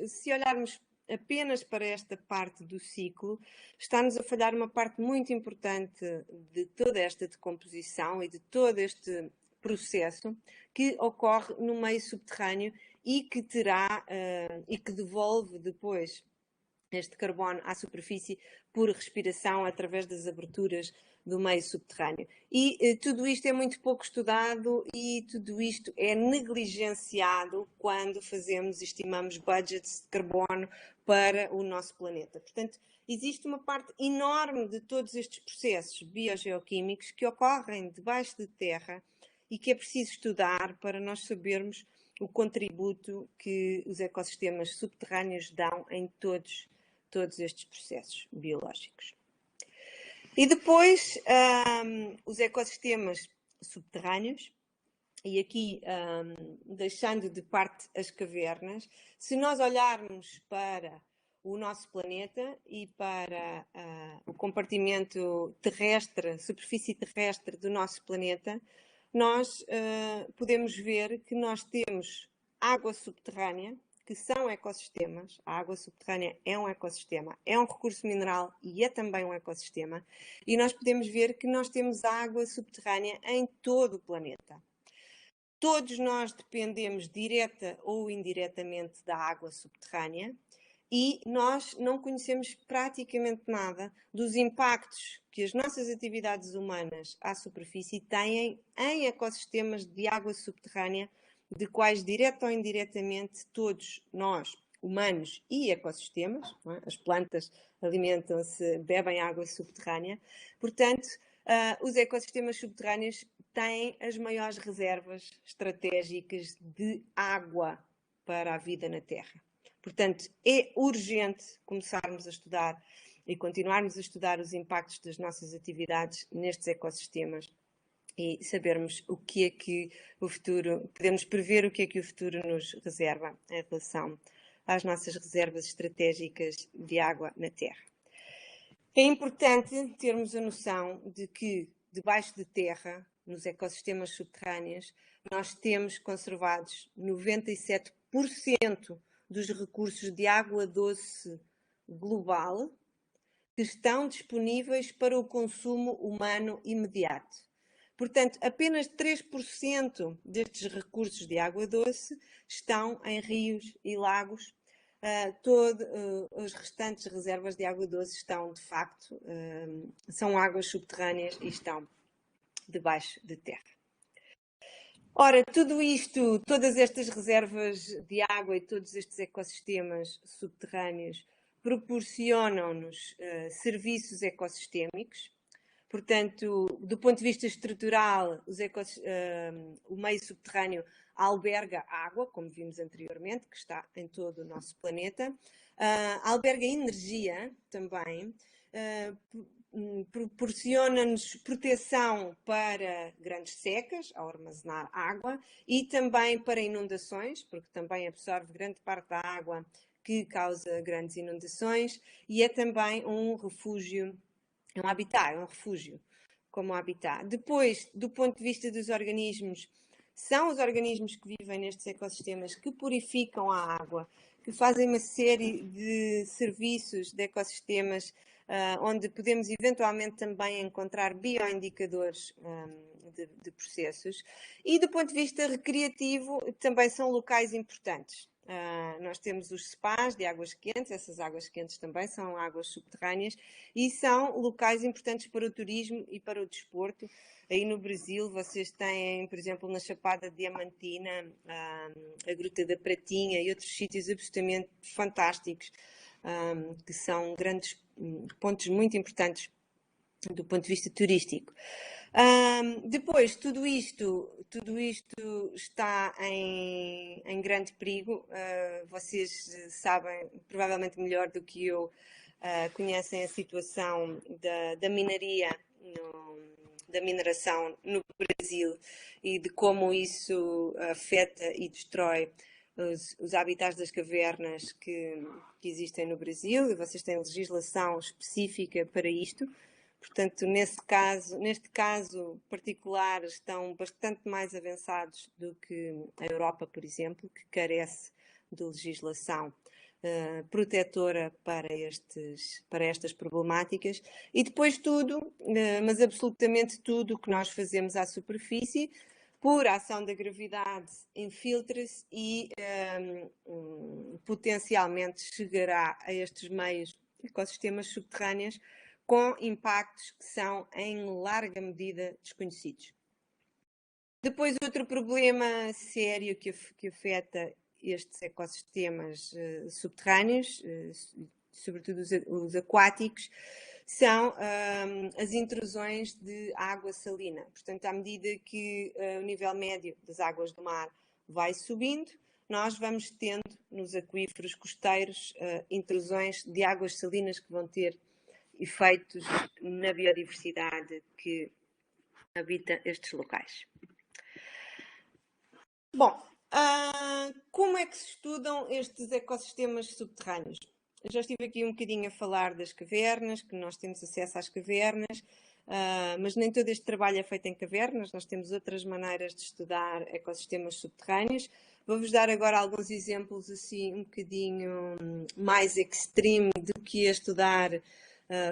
se olharmos apenas para esta parte do ciclo, está-nos a falhar uma parte muito importante de toda esta decomposição e de todo este processo que ocorre no meio subterrâneo e que e que devolve depois este carbono à superfície por respiração através das aberturas do meio subterrâneo. E tudo isto é muito pouco estudado e tudo isto é negligenciado quando estimamos budgets de carbono para o nosso planeta. Portanto, existe uma parte enorme de todos estes processos biogeoquímicos que ocorrem debaixo de terra e que é preciso estudar para nós sabermos o contributo que os ecossistemas subterrâneos dão em todos estes processos biológicos. E depois, os ecossistemas subterrâneos, e aqui deixando de parte as cavernas, se nós olharmos para o nosso planeta e para o compartimento terrestre, superfície terrestre do nosso planeta, nós podemos ver que nós temos água subterrânea, que são ecossistemas. A água subterrânea é um ecossistema, é um recurso mineral e é também um ecossistema. E nós podemos ver que nós temos água subterrânea em todo o planeta. Todos nós dependemos direta ou indiretamente da água subterrânea e nós não conhecemos praticamente nada dos impactos que as nossas atividades humanas à superfície têm em ecossistemas de água subterrânea, de quais, direta ou indiretamente, todos nós, humanos e ecossistemas, não é? As plantas alimentam-se, bebem água subterrânea. Portanto, os ecossistemas subterrâneos têm as maiores reservas estratégicas de água para a vida na Terra. Portanto, é urgente começarmos a estudar e continuarmos a estudar os impactos das nossas atividades nestes ecossistemas e sabermos o que é que o futuro, podemos prever o que é que o futuro nos reserva em relação às nossas reservas estratégicas de água na Terra. É importante termos a noção de que debaixo de terra, nos ecossistemas subterrâneos, nós temos conservados 97% dos recursos de água doce global que estão disponíveis para o consumo humano imediato. Portanto, apenas 3% destes recursos de água doce estão em rios e lagos. As restantes reservas de água doce estão, de facto, são águas subterrâneas e estão debaixo de terra. Ora, tudo isto, todas estas reservas de água e todos estes ecossistemas subterrâneos proporcionam-nos serviços ecossistémicos. Portanto, do ponto de vista estrutural, o meio subterrâneo alberga água, como vimos anteriormente, que está em todo o nosso planeta. Alberga energia também, proporciona-nos proteção para grandes secas, ao armazenar água, e também para inundações, porque também absorve grande parte da água que causa grandes inundações, e é também um refúgio, é um habitat, é um refúgio como habitat. Depois, do ponto de vista dos organismos, são os organismos que vivem nestes ecossistemas que purificam a água, que fazem uma série de serviços de ecossistemas onde podemos eventualmente também encontrar bioindicadores de processos. E do ponto de vista recreativo, também são locais importantes. Nós temos os spas de águas quentes, essas águas quentes também são águas subterrâneas e são locais importantes para o turismo e para o desporto. Aí no Brasil vocês têm, por exemplo, na Chapada Diamantina, a Gruta da Pratinha e outros sítios absolutamente fantásticos, que são grandes pontos muito importantes do ponto de vista turístico. Depois, tudo isto está em grande perigo. Vocês sabem, provavelmente melhor do que eu, conhecem a situação da minaria, da mineração no Brasil e de como isso afeta e destrói os habitats das cavernas que existem no Brasil. E vocês têm legislação específica para isto. Portanto, neste caso particular, estão bastante mais avançados do que a Europa, por exemplo, que carece de legislação protetora para estas problemáticas. E depois tudo, mas absolutamente tudo o que nós fazemos à superfície, por ação da gravidade, infiltra-se e potencialmente chegará a estes meios ecossistemas subterrâneos com impactos que são em larga medida desconhecidos. Depois, outro problema sério que afeta estes ecossistemas subterrâneos, sobretudo os aquáticos, são as intrusões de água salina. Portanto, à medida que o nível médio das águas do mar vai subindo, nós vamos tendo nos aquíferos costeiros intrusões de águas salinas que vão ter efeitos na biodiversidade que habita estes locais. Bom, como é que se estudam estes ecossistemas subterrâneos? Eu já estive aqui um bocadinho a falar das cavernas, que nós temos acesso às cavernas, mas nem todo este trabalho é feito em cavernas, nós temos outras maneiras de estudar ecossistemas subterrâneos. Vou-vos dar agora alguns exemplos assim um bocadinho mais extreme do que é estudar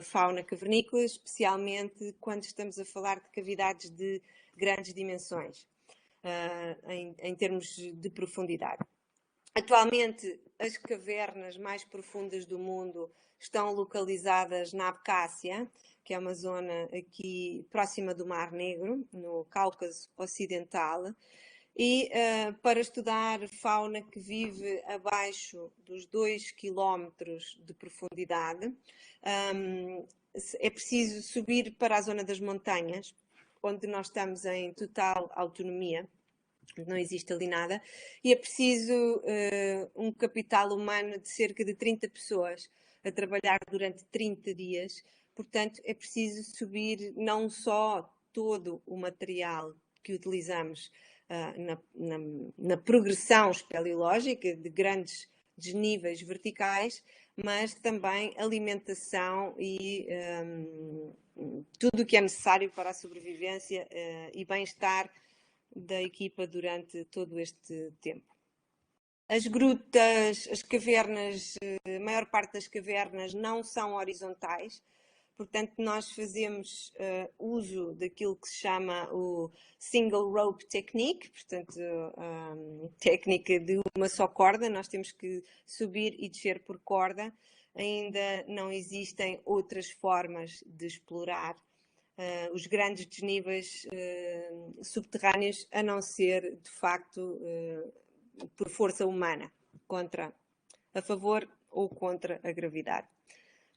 fauna cavernícola, especialmente quando estamos a falar de cavidades de grandes dimensões, em termos de profundidade. Atualmente, as cavernas mais profundas do mundo estão localizadas na Abcásia, que é uma zona aqui próxima do Mar Negro, no Cáucaso Ocidental, e para estudar fauna que vive abaixo dos 2 km de profundidade, é preciso subir para a zona das montanhas, onde nós estamos em total autonomia, não existe ali nada, e é preciso um capital humano de cerca de 30 pessoas a trabalhar durante 30 dias. Portanto, é preciso subir não só todo o material que utilizamos na progressão espeleológica de grandes desníveis verticais, mas também alimentação e tudo o que é necessário para a sobrevivência e bem-estar da equipa durante todo este tempo. As grutas, as cavernas, a maior parte das cavernas não são horizontais, portanto nós fazemos uso daquilo que se chama o single rope technique, portanto técnica de uma só corda, nós temos que subir e descer por corda. Ainda não existem outras formas de explorar os grandes desníveis subterrâneos, a não ser, de facto, por força humana, a favor ou contra a gravidade.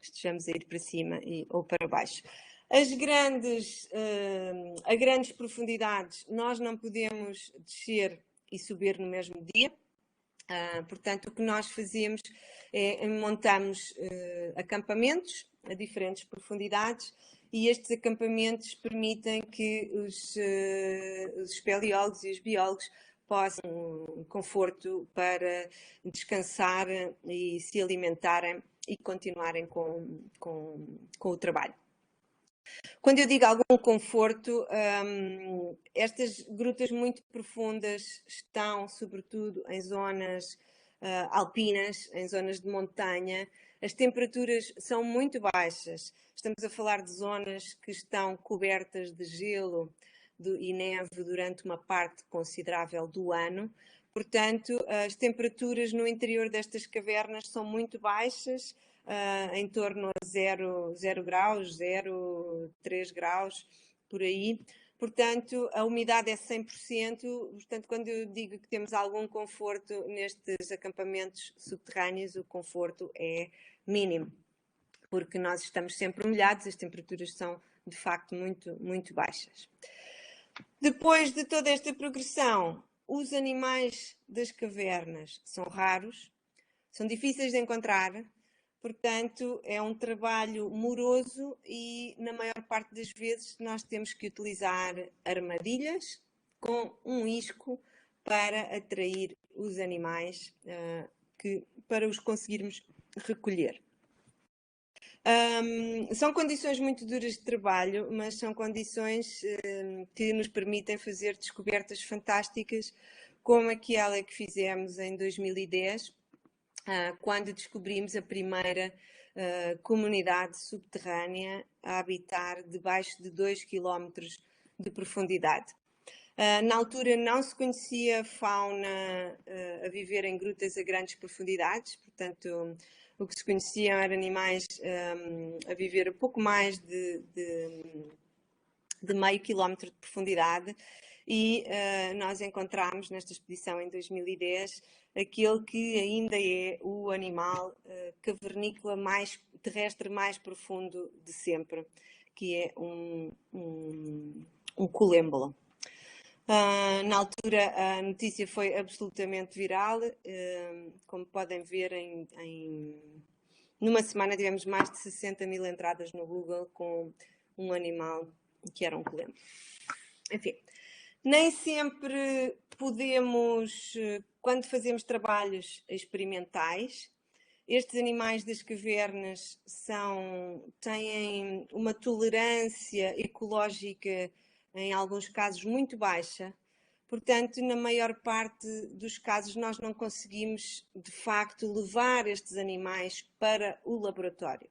Estejamos a ir para cima ou para baixo. A grandes profundidades, nós não podemos descer e subir no mesmo dia. Portanto, o que nós fazemos é montamos acampamentos a diferentes profundidades e estes acampamentos permitem que os espeleólogos e os biólogos possam ter conforto para descansar e se alimentarem e continuarem com o trabalho. Quando eu digo algum conforto, estas grutas muito profundas estão sobretudo em zonas alpinas, em zonas de montanha. As temperaturas são muito baixas. Estamos a falar de zonas que estão cobertas de gelo e neve durante uma parte considerável do ano. Portanto, as temperaturas no interior destas cavernas são muito baixas, em torno a 0 graus, 3 graus, por aí. Portanto, a umidade é 100%. Portanto, quando eu digo que temos algum conforto nestes acampamentos subterrâneos, o conforto é mínimo, porque nós estamos sempre molhados, as temperaturas são, de facto, muito, muito baixas. Depois de toda esta progressão, os animais das cavernas são raros, são difíceis de encontrar. Portanto, é um trabalho moroso e, na maior parte das vezes, nós temos que utilizar armadilhas com um isco para atrair os animais para os conseguirmos recolher. São condições muito duras de trabalho, mas são condições que nos permitem fazer descobertas fantásticas, como aquela que fizemos em 2010, quando descobrimos a primeira comunidade subterrânea a habitar debaixo de 2 km de profundidade. Na altura não se conhecia fauna a viver em grutas a grandes profundidades, portanto o que se conheciam eram animais a viver a pouco mais de meio quilómetro de profundidade. E nós encontramos nesta expedição em 2010 aquele que ainda é o animal cavernícola terrestre mais profundo de sempre, que é um colêmbolo. Na altura a notícia foi absolutamente viral, como podem ver, numa semana tivemos mais de 60 mil entradas no Google com um animal que era um colêmbolo. Enfim. Nem sempre podemos, quando fazemos trabalhos experimentais, estes animais das cavernas têm uma tolerância ecológica, em alguns casos, muito baixa. Portanto, na maior parte dos casos, nós não conseguimos, de facto, levar estes animais para o laboratório.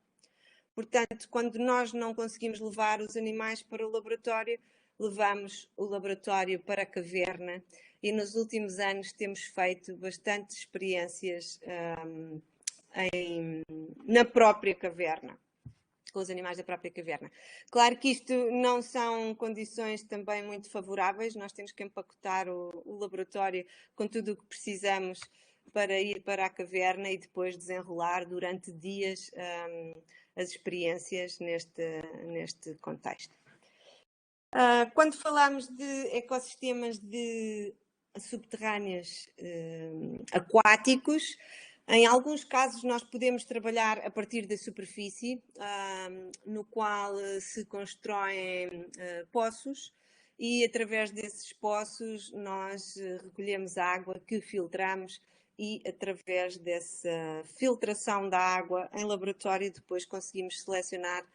Portanto, quando nós não conseguimos levar os animais para o laboratório, levamos o laboratório para a caverna e nos últimos anos temos feito bastantes experiências na própria caverna, com os animais da própria caverna. Claro que isto não são condições também muito favoráveis, nós temos que empacotar o laboratório com tudo o que precisamos para ir para a caverna e depois desenrolar durante dias as experiências neste contexto. Quando falamos de ecossistemas subterrâneos aquáticos, em alguns casos nós podemos trabalhar a partir da superfície, no qual se constroem poços e através desses poços nós recolhemos a água que filtramos e através dessa filtração da água em laboratório depois conseguimos selecionar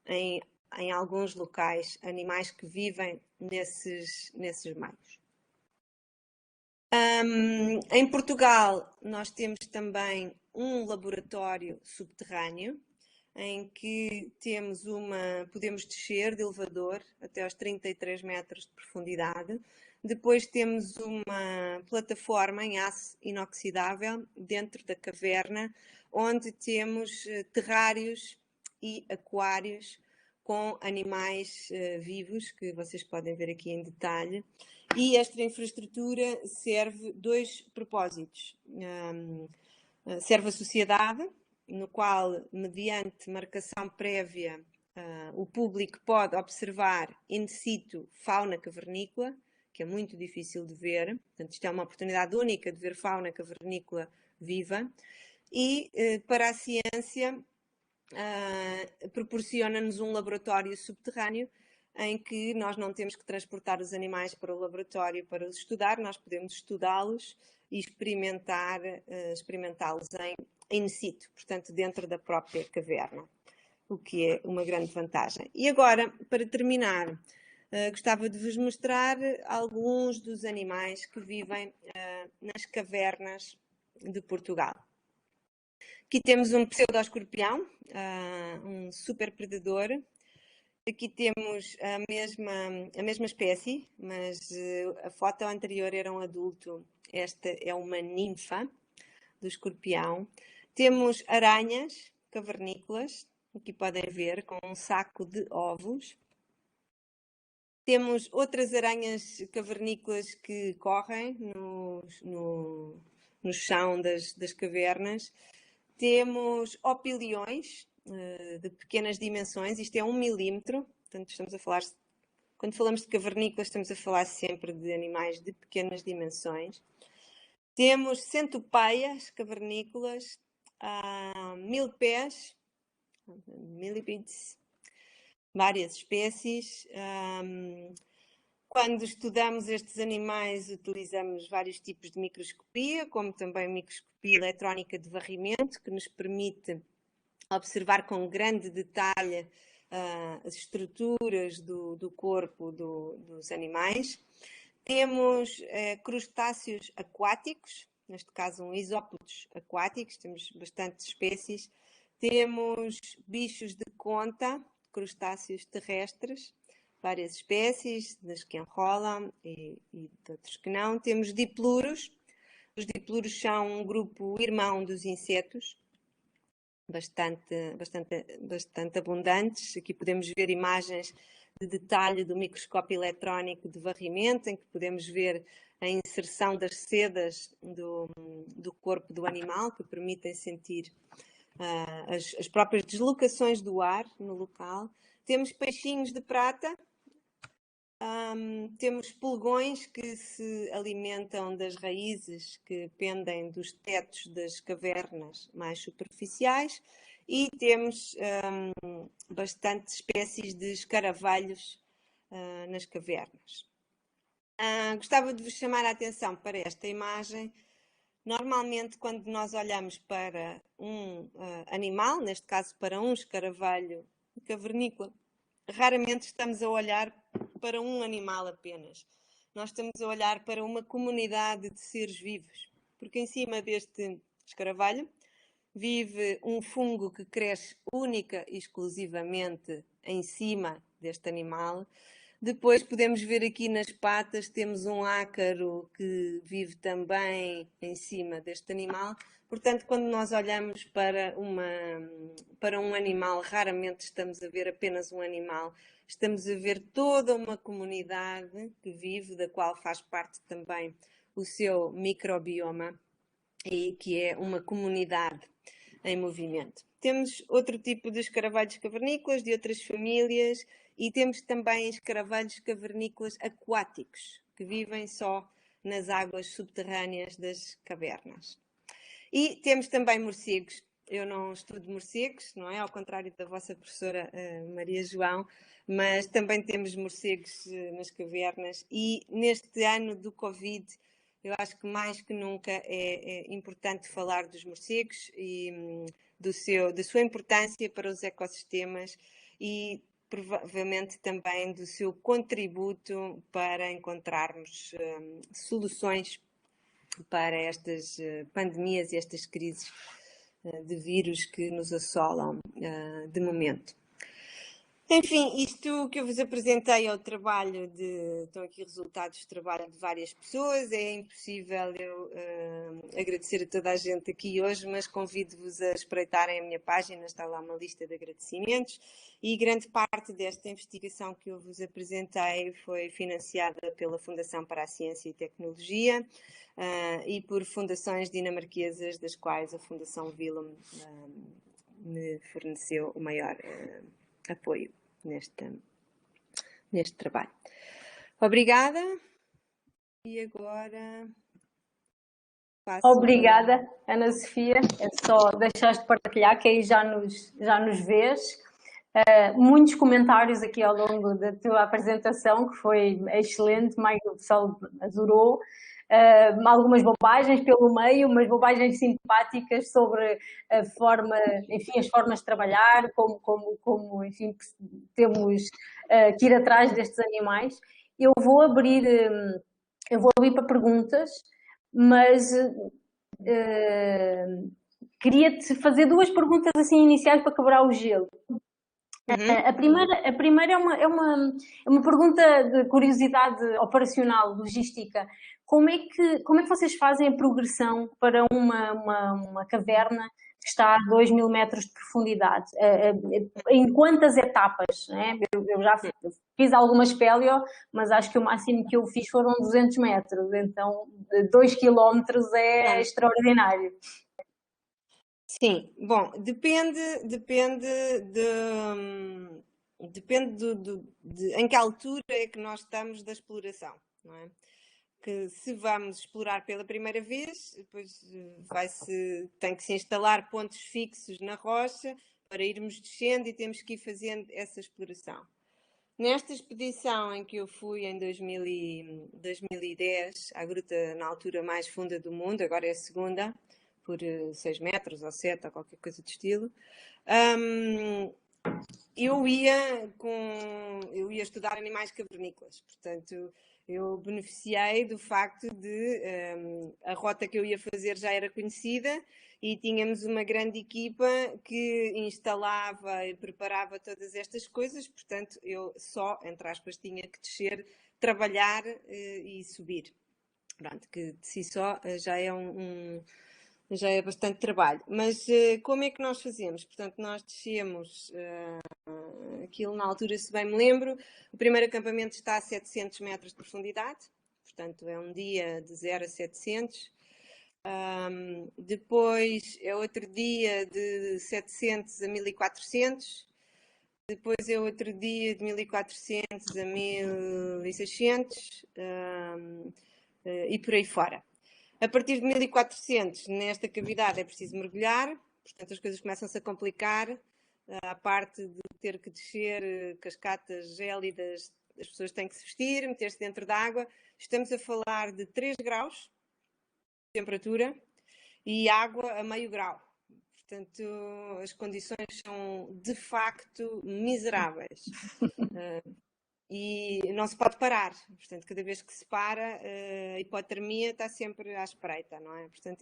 em alguns locais animais que vivem nesses meios. Em Portugal, nós temos também um laboratório subterrâneo em que podemos descer de elevador até aos 33 metros de profundidade. Depois temos uma plataforma em aço inoxidável dentro da caverna, onde temos terrários e aquários com animais vivos, que vocês podem ver aqui em detalhe. E esta infraestrutura serve 2 propósitos. Serve a sociedade, no qual, mediante marcação prévia, o público pode observar in situ fauna cavernícola que é muito difícil de ver. Portanto, isto é uma oportunidade única de ver fauna cavernícola viva. E para a ciência, proporciona-nos um laboratório subterrâneo em que nós não temos que transportar os animais para o laboratório para os estudar, nós podemos estudá-los e experimentá-los in situ, portanto, dentro da própria caverna, o que é uma grande vantagem. E agora, para terminar, gostava de vos mostrar alguns dos animais que vivem nas cavernas de Portugal. Aqui temos um pseudo-escorpião, um super predador. Aqui temos a mesma espécie, mas a foto anterior era um adulto. Esta é uma ninfa do escorpião. Temos aranhas cavernícolas, aqui podem ver, com um saco de ovos. Temos outras aranhas cavernícolas que correm no chão das cavernas. Temos opiliões de pequenas dimensões, isto é 1 milímetro, portanto estamos a falar, quando falamos de cavernícolas, estamos a falar sempre de animais de pequenas dimensões. Temos centopeias cavernícolas, milpés, millipedes, várias espécies. Quando estudamos estes animais, utilizamos vários tipos de microscopia, como também microscopia eletrónica de varrimento, que nos permite observar com grande detalhe as estruturas do corpo dos animais. Temos crustáceos aquáticos, neste caso isópodes aquáticos, temos bastantes espécies. Temos bichos de conta, crustáceos terrestres, várias espécies, das que enrolam e de outros que não. Temos dipluros. Os dipluros são um grupo irmão dos insetos, bastante abundantes. Aqui podemos ver imagens de detalhe do microscópio eletrónico de varrimento, em que podemos ver a inserção das sedas do corpo do animal, que permitem sentir as próprias deslocações do ar no local. Temos peixinhos de prata. Temos pulgões que se alimentam das raízes que pendem dos tetos das cavernas mais superficiais e temos bastantes espécies de escaravelhos nas cavernas. Gostava de vos chamar a atenção para esta imagem. Normalmente, quando nós olhamos para um animal, neste caso para um escaravelho cavernícola, raramente estamos a olhar para um animal apenas. Nós estamos a olhar para uma comunidade de seres vivos, porque em cima deste escaravelho vive um fungo que cresce única e exclusivamente em cima deste animal. Depois podemos ver aqui nas patas, temos um ácaro que vive também em cima deste animal. Portanto, quando nós olhamos para um animal, raramente estamos a ver apenas um animal. Estamos a ver toda uma comunidade que vive, da qual faz parte também o seu microbioma, e que é uma comunidade em movimento. Temos outro tipo de escaravelhos cavernícolas, de outras famílias, e temos também escaravelhos cavernícolas aquáticos, que vivem só nas águas subterrâneas das cavernas. E temos também morcegos. Eu não estudo morcegos, não é? Ao contrário da vossa professora Maria João, mas também temos morcegos nas cavernas e neste ano do Covid, eu acho que mais que nunca é importante falar dos morcegos e da sua importância para os ecossistemas e provavelmente também do seu contributo para encontrarmos soluções para estas pandemias e estas crises de vírus que nos assolam de momento. Enfim, isto que eu vos apresentei é o trabalho estão aqui resultados de trabalho de várias pessoas. É impossível eu agradecer a toda a gente aqui hoje, mas convido-vos a espreitarem a minha página, está lá uma lista de agradecimentos e grande parte desta investigação que eu vos apresentei foi financiada pela Fundação para a Ciência e Tecnologia e por fundações dinamarquesas, das quais a Fundação Willem me forneceu o maior apoio neste trabalho. Obrigada E agora passo. Obrigada, Ana Sofia. É só deixaste de partilhar, que aí já nos vês. Muitos comentários aqui ao longo da tua apresentação, que foi excelente, o pessoal adorou. Algumas bobagens pelo meio, umas bobagens simpáticas sobre a forma, enfim, as formas de trabalhar, como enfim, temos que ir atrás destes animais. Eu vou abrir para perguntas, mas queria-te fazer duas perguntas assim iniciais para quebrar o gelo. A primeira é uma pergunta de curiosidade operacional, logística. Como é que vocês fazem a progressão para uma caverna que está a 2.000 metros de profundidade? Em quantas etapas? Né? Eu já fiz alguma espélio, mas acho que o máximo que eu fiz foram 200 metros. Então, 2 quilómetros é extraordinário. Sim, bom, depende em que altura é que nós estamos da exploração, não é? Que se vamos explorar pela primeira vez, depois tem que se instalar pontos fixos na rocha para irmos descendo e temos que ir fazendo essa exploração. Nesta expedição em que eu fui em 2010, à gruta na altura mais funda do mundo, agora é a segunda, por 6 metros ou 7 ou qualquer coisa do estilo, eu ia estudar animais cavernícolas, portanto eu beneficiei do facto de a rota que eu ia fazer já era conhecida e tínhamos uma grande equipa que instalava e preparava todas estas coisas, portanto eu só, entre aspas, tinha que descer, trabalhar e subir. Pronto, que de si só já é bastante trabalho. Mas como é que nós fazemos? Portanto, nós descemos aquilo na altura, se bem me lembro, o primeiro acampamento está a 700 metros de profundidade, portanto é um dia de 0 a 700. Depois é outro dia de 700 a 1400. Depois é outro dia de 1400 a 1600 e por aí fora. A partir de 1400, nesta cavidade é preciso mergulhar, portanto as coisas começam-se a complicar. A parte de ter que descer cascatas gélidas, as pessoas têm que se vestir, meter-se dentro da água. Estamos a falar de 3 graus de temperatura e água a meio grau. Portanto, as condições são de facto miseráveis. E não se pode parar. Portanto, cada vez que se para, a hipotermia está sempre à espreita, não é? Portanto,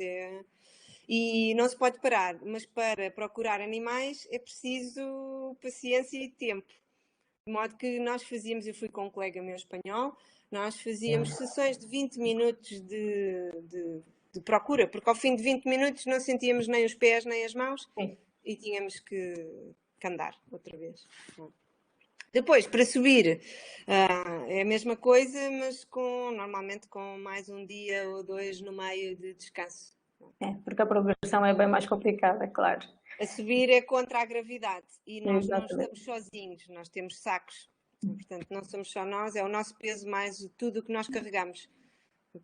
e não se pode parar, mas para procurar animais é preciso paciência e tempo. De modo que nós fazíamos, eu fui com um colega meu espanhol, nós fazíamos sessões de 20 minutos de procura, porque ao fim de 20 minutos não sentíamos nem os pés nem as mãos e tínhamos que andar outra vez. Depois, para subir, é a mesma coisa, mas normalmente com mais um dia ou 2 no meio de descanso. Porque a progressão é bem mais complicada, claro. A subir é contra a gravidade e nós não estamos sozinhos, nós temos sacos. Portanto, não somos só nós, é o nosso peso mais tudo o que nós carregamos.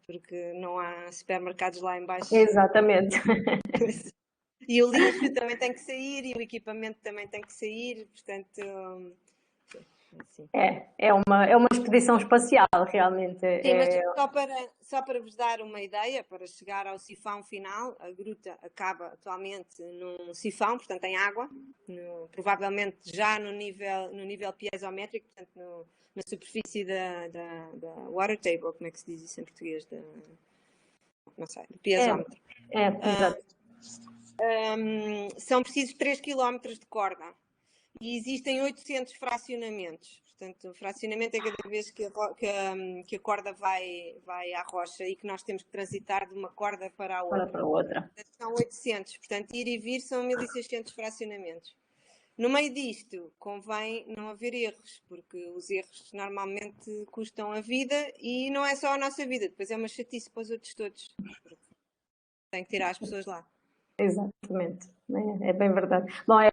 Porque não há supermercados lá em baixo. Exatamente. E o lixo também tem que sair e o equipamento também tem que sair, portanto... Assim. É uma expedição espacial, realmente. Sim, mas só para vos dar uma ideia, para chegar ao sifão final, a gruta acaba atualmente num sifão, portanto em água, provavelmente já no nível piezométrico, portanto na superfície da water table, como é que se diz isso em português? Não sei, do piezómetro. Exato. São precisos 3 km de corda e existem 800 fracionamentos. Portanto, o fracionamento é cada vez que a corda vai à rocha e que nós temos que transitar de uma corda para a outra. São 800, portanto, ir e vir são 1600 fracionamentos. No meio disto, convém não haver erros, porque os erros normalmente custam a vida e não é só a nossa vida, depois é uma chatice para os outros todos. Tem que tirar as pessoas lá. Exatamente, é bem verdade. Bom, é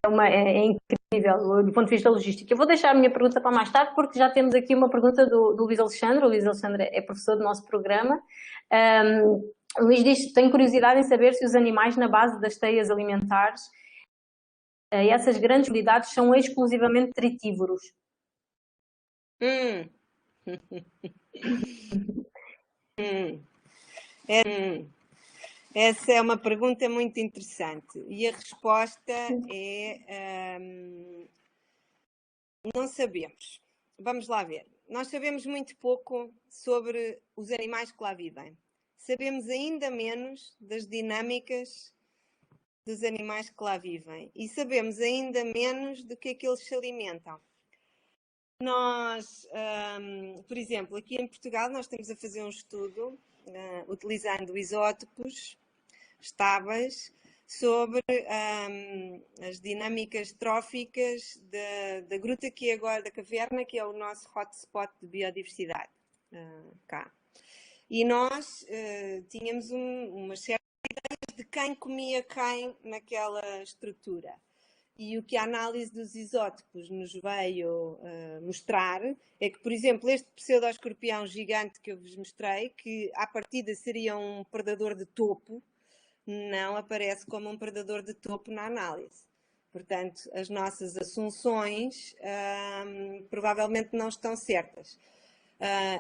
incrível do ponto de vista logístico. Eu vou deixar a minha pergunta para mais tarde, porque já temos aqui uma pergunta do Luís Alexandre. O Luís Alexandre é professor do nosso programa. O Luís diz: tem curiosidade em saber se os animais na base das teias alimentares, essas grandes unidades, são exclusivamente tritívoros. Essa é uma pergunta muito interessante e a resposta é não sabemos. Vamos lá ver. Nós sabemos muito pouco sobre os animais que lá vivem. Sabemos ainda menos das dinâmicas dos animais que lá vivem e sabemos ainda menos do que é que eles se alimentam. Nós, por exemplo, aqui em Portugal nós estamos a fazer um estudo utilizando isótopos estáveis sobre as dinâmicas tróficas da gruta que é agora da caverna, que é o nosso hotspot de biodiversidade cá. E nós tínhamos umas certas ideias de quem comia quem naquela estrutura. E o que a análise dos isótopos nos veio mostrar é que, por exemplo, este pseudo-escorpião gigante que eu vos mostrei, que à partida seria um predador de topo, não aparece como um predador de topo na análise. Portanto, as nossas assunções provavelmente não estão certas.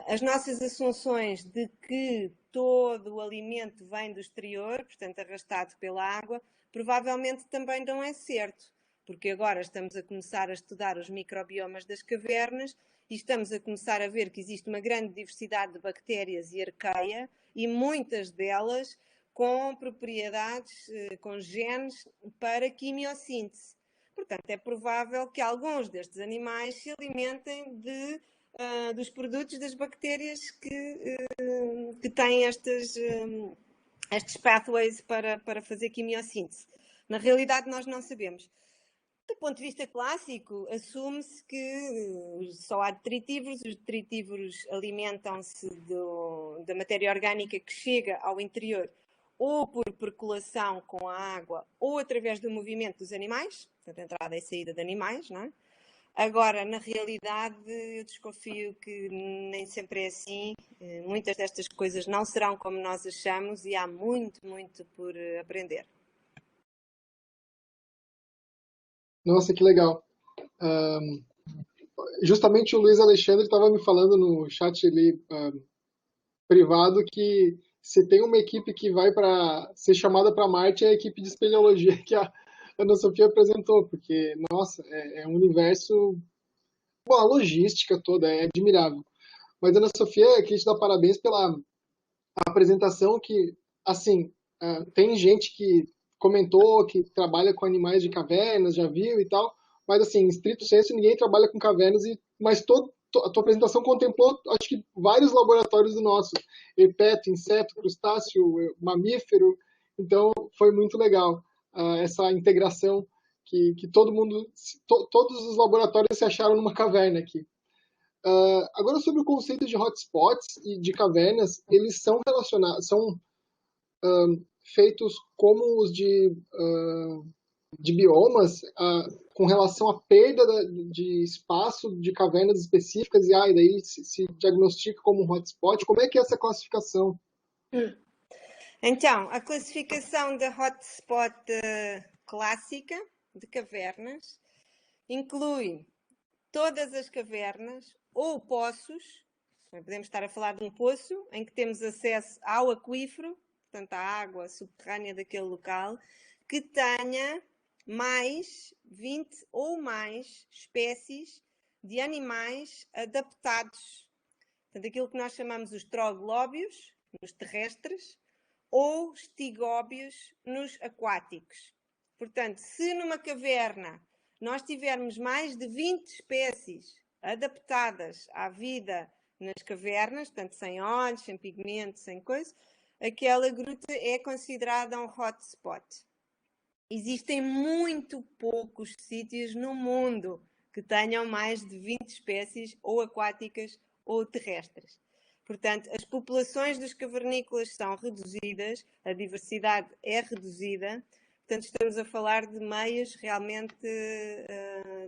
As nossas assunções de que todo o alimento vem do exterior, portanto arrastado pela água, provavelmente também não é certo, porque agora estamos a começar a estudar os microbiomas das cavernas e estamos a começar a ver que existe uma grande diversidade de bactérias e arqueia e muitas delas com propriedades, com genes para quimiossíntese. Portanto, é provável que alguns destes animais se alimentem dos produtos das bactérias que têm estes pathways para fazer quimiossíntese. Na realidade, nós não sabemos. Do ponto de vista clássico, assume-se que só há detritívoros. Os detritívoros alimentam-se da matéria orgânica que chega ao interior ou por percolação com a água ou através do movimento dos animais, portanto, entrada e saída de animais, não é? Agora, na realidade, eu desconfio que nem sempre é assim. Muitas destas coisas não serão como nós achamos e há muito, muito por aprender. Nossa, que legal. Justamente o Luiz Alexandre estava me falando no chat ali, privado, que se tem uma equipe que vai para ser chamada para Marte é a equipe de espeleologia que a Ana Sofia apresentou, porque, nossa, é um universo. Bom, a logística toda é admirável. Mas, Ana Sofia, eu queria te dar parabéns pela apresentação que, assim, tem gente que comentou que trabalha com animais de cavernas, já viu e tal, mas, assim, em estrito senso, ninguém trabalha com cavernas, mas a tua apresentação contemplou, acho que, vários laboratórios do nosso, herpeto, inseto, crustáceo, mamífero, então foi muito legal essa integração que todo mundo, todos os laboratórios se acharam numa caverna aqui. Agora, sobre o conceito de hotspots e de cavernas, eles são relacionados, são feitos como os de biomas, com relação à perda de espaço de cavernas específicas, e daí se diagnostica como um hotspot. Como é que é essa classificação? Então, a classificação da hotspot clássica de cavernas inclui todas as cavernas ou poços. Podemos estar a falar de um poço em que temos acesso ao aquífero, portanto à água subterrânea daquele local, que tenha mais 20 ou mais espécies de animais adaptados. Portanto, aquilo que nós chamamos os troglóbios, nos terrestres, ou estigóbios nos aquáticos. Portanto, se numa caverna nós tivermos mais de 20 espécies adaptadas à vida nas cavernas, portanto, sem olhos, sem pigmento, sem coisa, aquela gruta é considerada um hotspot. Existem muito poucos sítios no mundo que tenham mais de 20 espécies ou aquáticas ou terrestres. Portanto, as populações dos cavernícolas são reduzidas, a diversidade é reduzida, Portanto, estamos a falar de meios realmente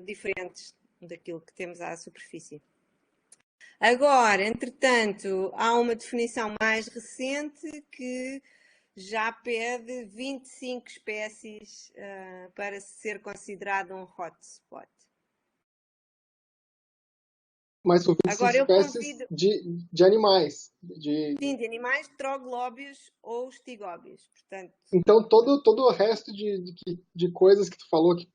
diferentes daquilo que temos à superfície. Agora, entretanto, há uma definição mais recente que já pede 25 espécies para ser considerado um hotspot. Mas são 25 Agora, eu espécies convido... de animais. Sim, de animais, troglóbios ou estigóbios. Portanto... Então, todo o resto de coisas que tu falou que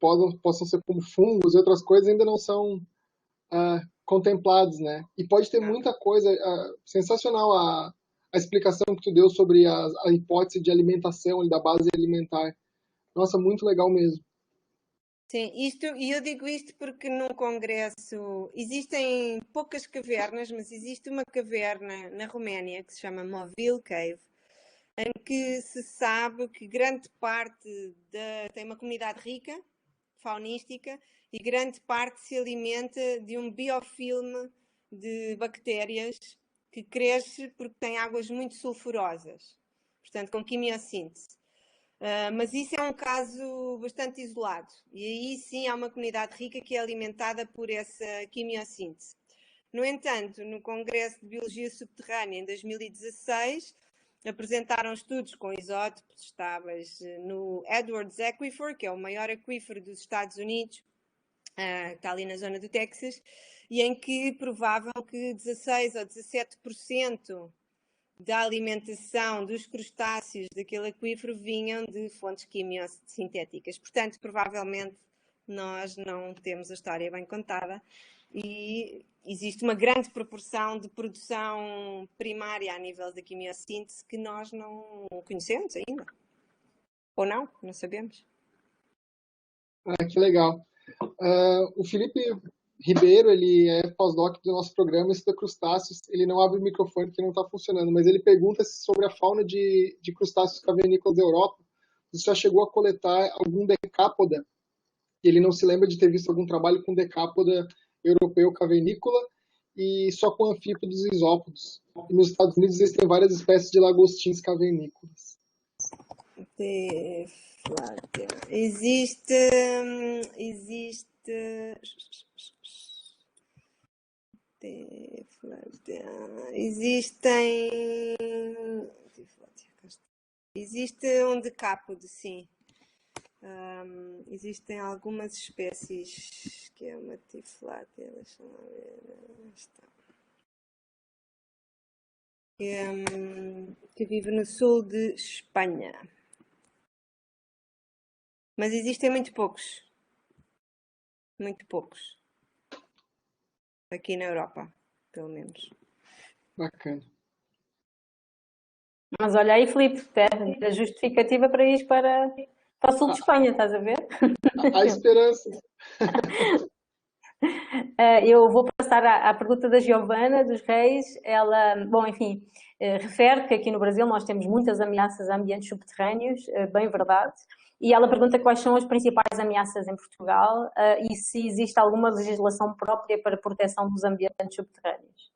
possam ser como fungos e outras coisas ainda não são contemplados, né? E pode ter muita coisa sensacional a explicação que tu deu sobre a hipótese de alimentação, da base alimentar. Nossa, muito legal mesmo. Sim, e eu digo isto porque num congresso existem poucas cavernas, mas existe uma caverna na Roménia que se chama Movile Cave, em que se sabe que grande parte tem uma comunidade rica, faunística, e grande parte se alimenta de um biofilme de bactérias que cresce porque tem águas muito sulfurosas, portanto com quimiossíntese. Mas isso é um caso bastante isolado. E aí sim há uma comunidade rica que é alimentada por essa quimiossíntese. No entanto, no Congresso de Biologia Subterrânea, em 2016, apresentaram estudos com isótopos estáveis no Edwards Aquifer, que é o maior aquífero dos Estados Unidos, que está ali na zona do Texas, e em que provavam que 16 ou 17% da alimentação dos crustáceos daquele aquífero vinham de fontes quimiosintéticas. Portanto, provavelmente nós não temos a história bem contada e existe uma grande proporção de produção primária a nível da quimiossíntese que nós não conhecemos ainda. Ou não sabemos. Que legal. O Felipe Ribeiro, ele é pós-doc do nosso programa, estuda crustáceos. Ele não abre o microfone porque não está funcionando, mas ele pergunta sobre a fauna de crustáceos cavernícolas da Europa. Você já chegou a coletar algum decápoda? Ele não se lembra de ter visto algum trabalho com decápoda europeu cavernícola e só com anfípodos e isópodos. E nos Estados Unidos existem várias espécies de lagostins cavernícolas. Existe um decápodo, sim. Existem algumas espécies que é uma tiflátia, deixa-me ver, que vive no sul de Espanha. Mas existem muito poucos. Aqui na Europa, pelo menos. Bacana. Mas olha aí, Filipe, a justificativa para ir para o sul de Espanha, estás a ver? Há esperança. Eu vou passar à pergunta da Giovana, dos Reis. Ela, bom, enfim, refere que aqui no Brasil nós temos muitas ameaças a ambientes subterrâneos, bem verdade. E ela pergunta quais são as principais ameaças em Portugal e se existe alguma legislação própria para a proteção dos ambientes subterrâneos.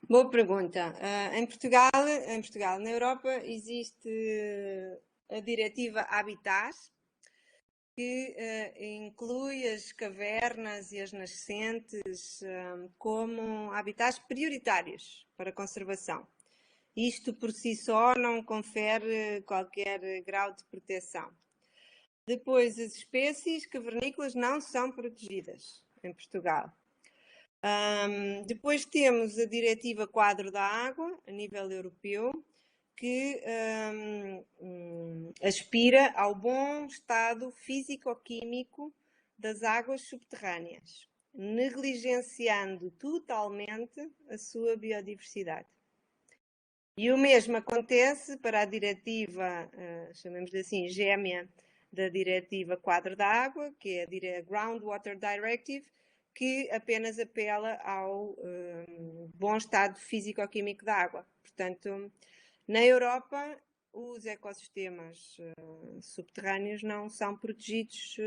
Boa pergunta. Em Portugal, na Europa, existe a Diretiva Habitat, que inclui as cavernas e as nascentes como habitats prioritários para conservação. Isto por si só não confere qualquer grau de proteção. Depois, as espécies cavernícolas não são protegidas em Portugal. Depois temos a Diretiva Quadro da Água, a nível europeu, que aspira ao bom estado físico-químico das águas subterrâneas, negligenciando totalmente a sua biodiversidade. E o mesmo acontece para a diretiva, chamemos-lhe assim, gêmea da Diretiva Quadro da Água, que é a Groundwater Directive, que apenas apela ao bom estado físico-químico da água. Portanto, na Europa, os ecossistemas subterrâneos não são protegidos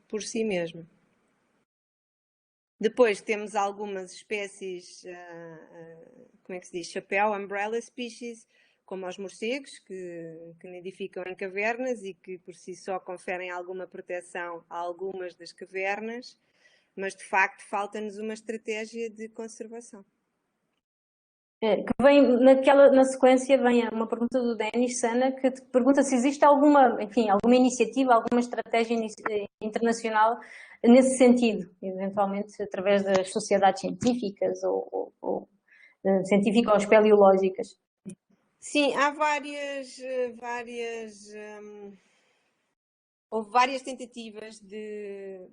por si mesmos. Depois temos algumas espécies, como é que se diz? Chapéu, umbrella species, como aos morcegos, que nidificam em cavernas e que por si só conferem alguma proteção a algumas das cavernas, mas de facto falta-nos uma estratégia de conservação. Que vem na sequência vem uma pergunta do Denis Sana, que te pergunta se existe alguma iniciativa, alguma estratégia internacional nesse sentido, eventualmente através das sociedades científicas ou científico-espeleológicas. Sim, há houve várias tentativas de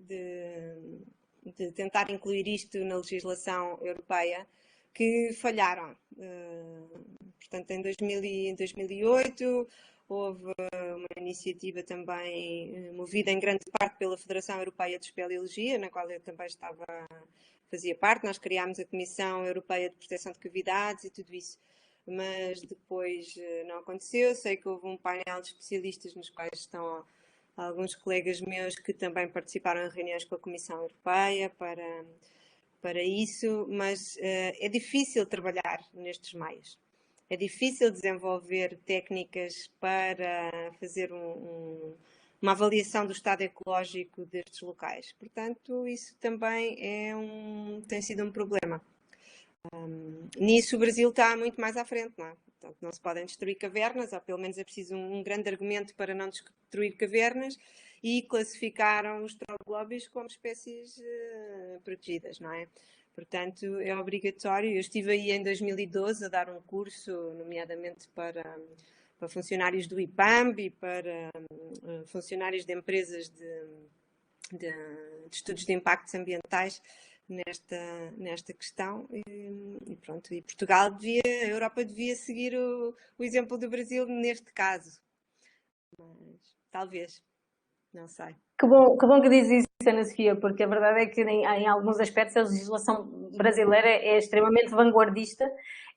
tentar incluir isto na legislação europeia que falharam. Portanto, em 2008 houve uma iniciativa também movida em grande parte pela Federação Europeia de Espeleologia, na qual eu também fazia parte. Nós criámos a Comissão Europeia de Proteção de Cavidades e tudo isso, mas depois não aconteceu. Sei que houve um painel de especialistas nos quais estão alguns colegas meus que também participaram em reuniões com a Comissão Europeia para isso, mas é difícil trabalhar nestes meios. É difícil desenvolver técnicas para fazer uma avaliação do estado ecológico destes locais. Portanto, isso também tem sido um problema. Nisso o Brasil está muito mais à frente, não é? Portanto, não se podem destruir cavernas, ou pelo menos é preciso um grande argumento para não destruir cavernas, e classificaram os troglóbios como espécies protegidas, não é? Portanto, é obrigatório. Eu estive aí em 2012 a dar um curso, nomeadamente para funcionários do IPAMB e para funcionários de empresas de estudos de impactos ambientais nesta questão e pronto, e a Europa devia seguir o exemplo do Brasil neste caso, mas talvez, não sei. Que bom que diz isso, Ana Sofia, porque a verdade é que em alguns aspectos a legislação brasileira é extremamente vanguardista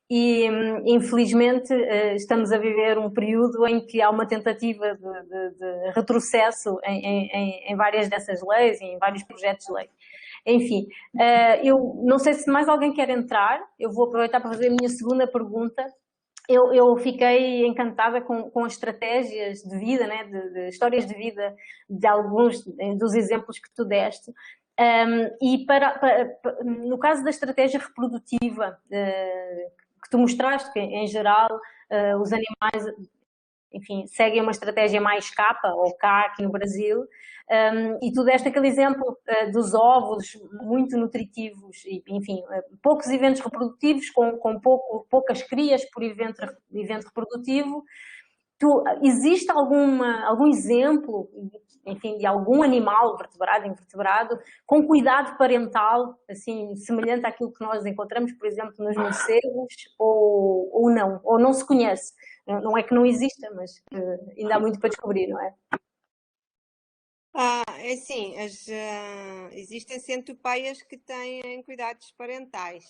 e infelizmente estamos a viver um período em que há uma tentativa de retrocesso em várias dessas leis e em vários projetos de lei. Enfim, eu não sei se mais alguém quer entrar, eu vou aproveitar para fazer a minha segunda pergunta. Eu fiquei encantada com as estratégias de vida, né, de histórias de vida de alguns dos exemplos que tu deste. E no caso da estratégia reprodutiva que tu mostraste, que em geral os animais, enfim, seguem uma estratégia mais capa ou K aqui no Brasil, e tu deste aquele exemplo dos ovos muito nutritivos, e, enfim, poucos eventos reprodutivos com poucas crias por evento reprodutivo. Existe algum exemplo, enfim, de algum animal vertebrado, invertebrado, com cuidado parental, assim, semelhante àquilo que nós encontramos, por exemplo, nos morcegos, ou não? Ou não se conhece? Não é que não exista, mas ainda há muito para descobrir, não é? É assim, existem centopeias que têm cuidados parentais.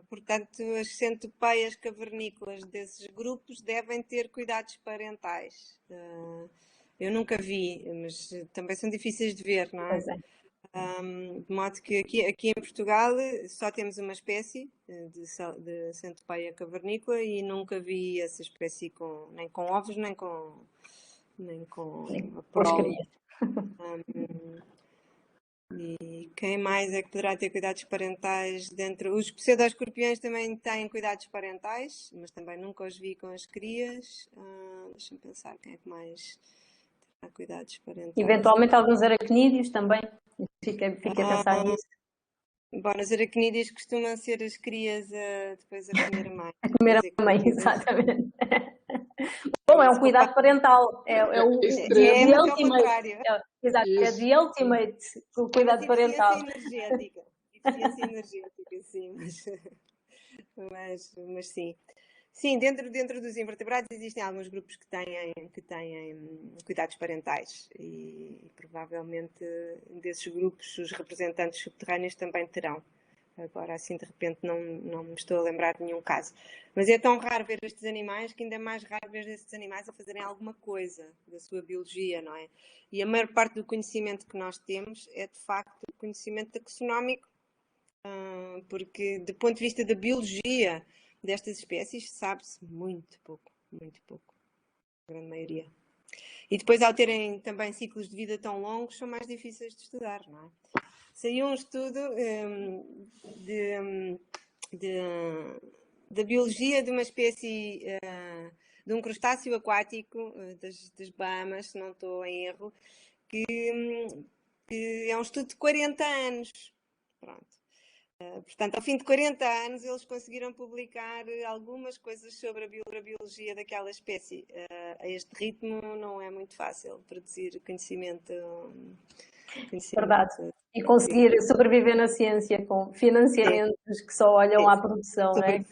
Portanto, as centopeias cavernícolas desses grupos devem ter cuidados parentais. Eu nunca vi, mas também são difíceis de ver, não é? Pois é. De modo que aqui em Portugal só temos uma espécie de centopeia cavernícola e nunca vi essa espécie nem com ovos, nem com a prole. E quem mais é que poderá ter cuidados parentais dentro? Os pseudoescorpiões também têm cuidados parentais, mas também nunca os vi com as crias. Deixa-me pensar quem é que mais terá cuidados parentais. Eventualmente alguns aracnídeos também. Fiquei a pensar nisso. Bom, os aracnídeos costumam ser as crias depois a comer a mãe. A comer a mãe, exatamente. Bom, é um cuidado parental. É o ultimate. Exato, é the ultimate o cuidado parental. Eficiência energética, sim, mas sim. Sim, dentro dos invertebrados existem alguns grupos que têm cuidados parentais e provavelmente desses grupos os representantes subterrâneos também terão. Agora, assim, de repente, não me estou a lembrar de nenhum caso. Mas é tão raro ver estes animais que ainda é mais raro ver estes animais a fazerem alguma coisa da sua biologia, não é? E a maior parte do conhecimento que nós temos é, de facto, o conhecimento taxonómico, porque, do ponto de vista da biologia, destas espécies sabe-se muito pouco, a grande maioria. E depois, ao terem também ciclos de vida tão longos, são mais difíceis de estudar, não é? Saiu um estudo da biologia de uma espécie, de um crustáceo aquático das Bahamas, se não estou em erro, que é um estudo de 40 anos. Pronto. Portanto, ao fim de 40 anos, eles conseguiram publicar algumas coisas sobre a biologia daquela espécie. A este ritmo não é muito fácil produzir conhecimento. Verdade. E conseguir sobreviver na ciência com financiamentos que só olham à produção, não é?